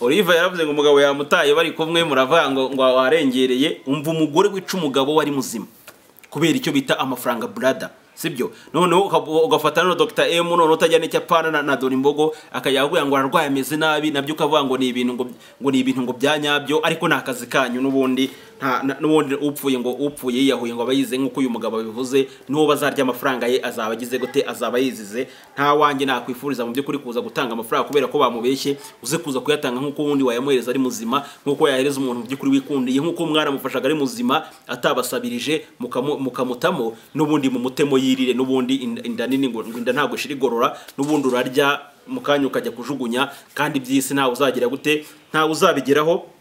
[SPEAKER 1] Oliva yaravuze ngo umugabo yamutaye bari kumwe muravuga ngo warengereye umva umugore wica umugabo wari muzima kubera icyo bita amafaranga brother sibyo noneho ugafata no Dr. M none utajya n'icyapana na Dorimbogo akayaguya ngo ararwaye ameze nabi nabyo ukavuga ngo ni ibintu ngo byanyabyo ariko nta kazi kanyu n'ubundi n'ubundi upfuye yiyahuye ngo abayize nk'uko uyu mugabo bivuze n'uwo bazarya amafaranga ye azaba agize gute azaba yizize nta wanjye nakwifuriza mu by'ukuri kuza gutanga amafaranga kubera ko bamubeshye uze kuza kuyatanga nk'uko ubundi wayamuhereza ari muzima nk'uko yahereza umuntu mu by'ukuri wikundiye nk'uko mwaramufashaga ari muzima atabasabirije mukamutamo n'ubundi mu mutemo yirire n'ubundi inda nini ngo inda ntabwo shira igorora n'ubundi urarya mukanya ukajya kujugunya kandi byisi ntawe uzagira gute ntawe uzabigeraho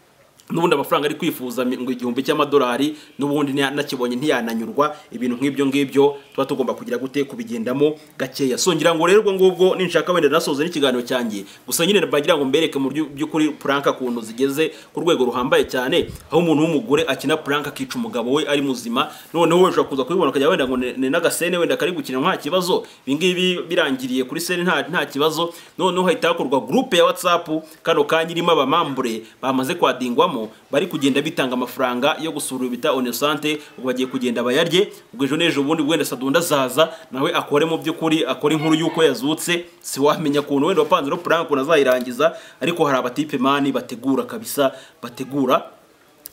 [SPEAKER 1] n'ubundi amafaranga ari kwifuza ngo 1,000 cy'amadolari n'ubundi nakibonye ntiyananyurwa ibintu nk'ibyo ngibyo tuba tugomba kugira gute kubigendamo gakeya songira ngo rero ngubwo ninshaka wenda nasoze n'ikiganiro cyanjye gusa nyine bagira ngo mbereke mu by'ukuri prank kuntu zigeze ku rwego ruhambaye cyane aho umuntu w'umugore akina prank akica umugabo we ari muzima noneho we ushaka kuza kubibona kajya wenda ngo ne nagasene wenda kari gukina nta kibazo ibingibi birangiriye kuri sene nta kibazo noneho hahita hakorwa groupe ya WhatsApp kano kanyirimo abamambure bamaze kwadingwamo bari kugenda bitanga amafaranga yo gusura bita Innocente ubwo bagiye kugenda bayarye ubwo ejo nejo ubundi wenda Sadunda zaza nawe akore mu by'ukuri akora inkuru yuko yazutse si wamenya kuntu wenda wapanze no prank unazayirangiza ariko hari abatipe mani bategura kabisa bategura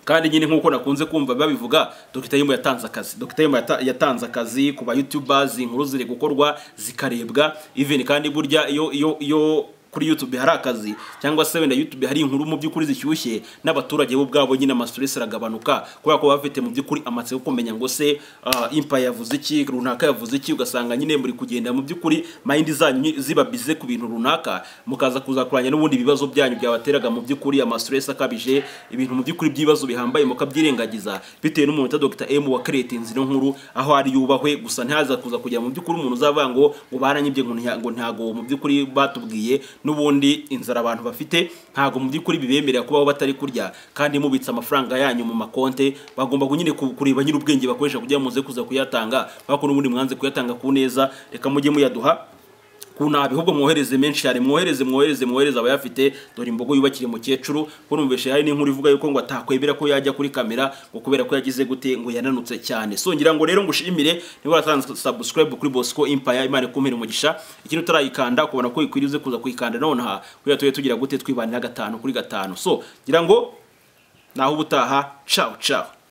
[SPEAKER 1] kandi nyine nkuko nakunze kumva babivuga Dr. Yimbo yatanze akazi Dr. Yimbo yatanze akazi ku ba YouTubers inkuru ziri gukorwa zikarebwa even kandi burya iyo kuri YouTube hari akazi cyangwa se wenda YouTube hari inkuru mu by'ukuri zishyushye n'abaturage bo bwabo nyine amastress aragabanuka kubera ko bafite mu by'ukuri amatse yo kumenya ngo se Empire yavuze iki runaka yavuze iki ugasanga nyine muri kugenda mu by'ukuri mind zanyu ziba bize ku bintu runaka mukaza kuzakuranya n'ubundi bibazo byanyu byabateraga mu by'ukuri amastress akabije ibintu mu by'ukuri by'ibibazo bihambaye mukabyirengagiza bitewe n'umuntu Dr. M wa create inzino nkuru aho ari yubahwe gusa ntaza kuza kujya mu by'ukuri umuntu uzavuga ngo baranyibye ngo ntago mu by'ukuri batubwiye n'ubundi inzara abantu bafite ntago mu by'ukuri bibemerera kubaho batari kurya kandi mubitsa amafaranga yanyu mu makonte bagomba nyine kureba nyine ubwenge bakoresha kugira muze kuza kuyatanga bako n'ubundi mwanze kuyatanga ku neza reka mujye muyaduha kunabi ahubwo mwohereze menshi cyane mwohereze abayafite dore imbogo yubakire mukecuru ko numveshe hari n'inkuru ivuga yuko ngo atakwemera ko yajya kuri kamera ngo kubera ko yagize gute ngo yananutse cyane so ngira ngo rero ngushimire niba waratanze subscribe kuri Bosco Empire Imana ikumire umugisha ikintu utarayikanda kubona ko ikwirize kuza kuyikanda nonaha kuya tugira gute twibanira 5 kuri 5 so ngira ngo naho ubutaha ciao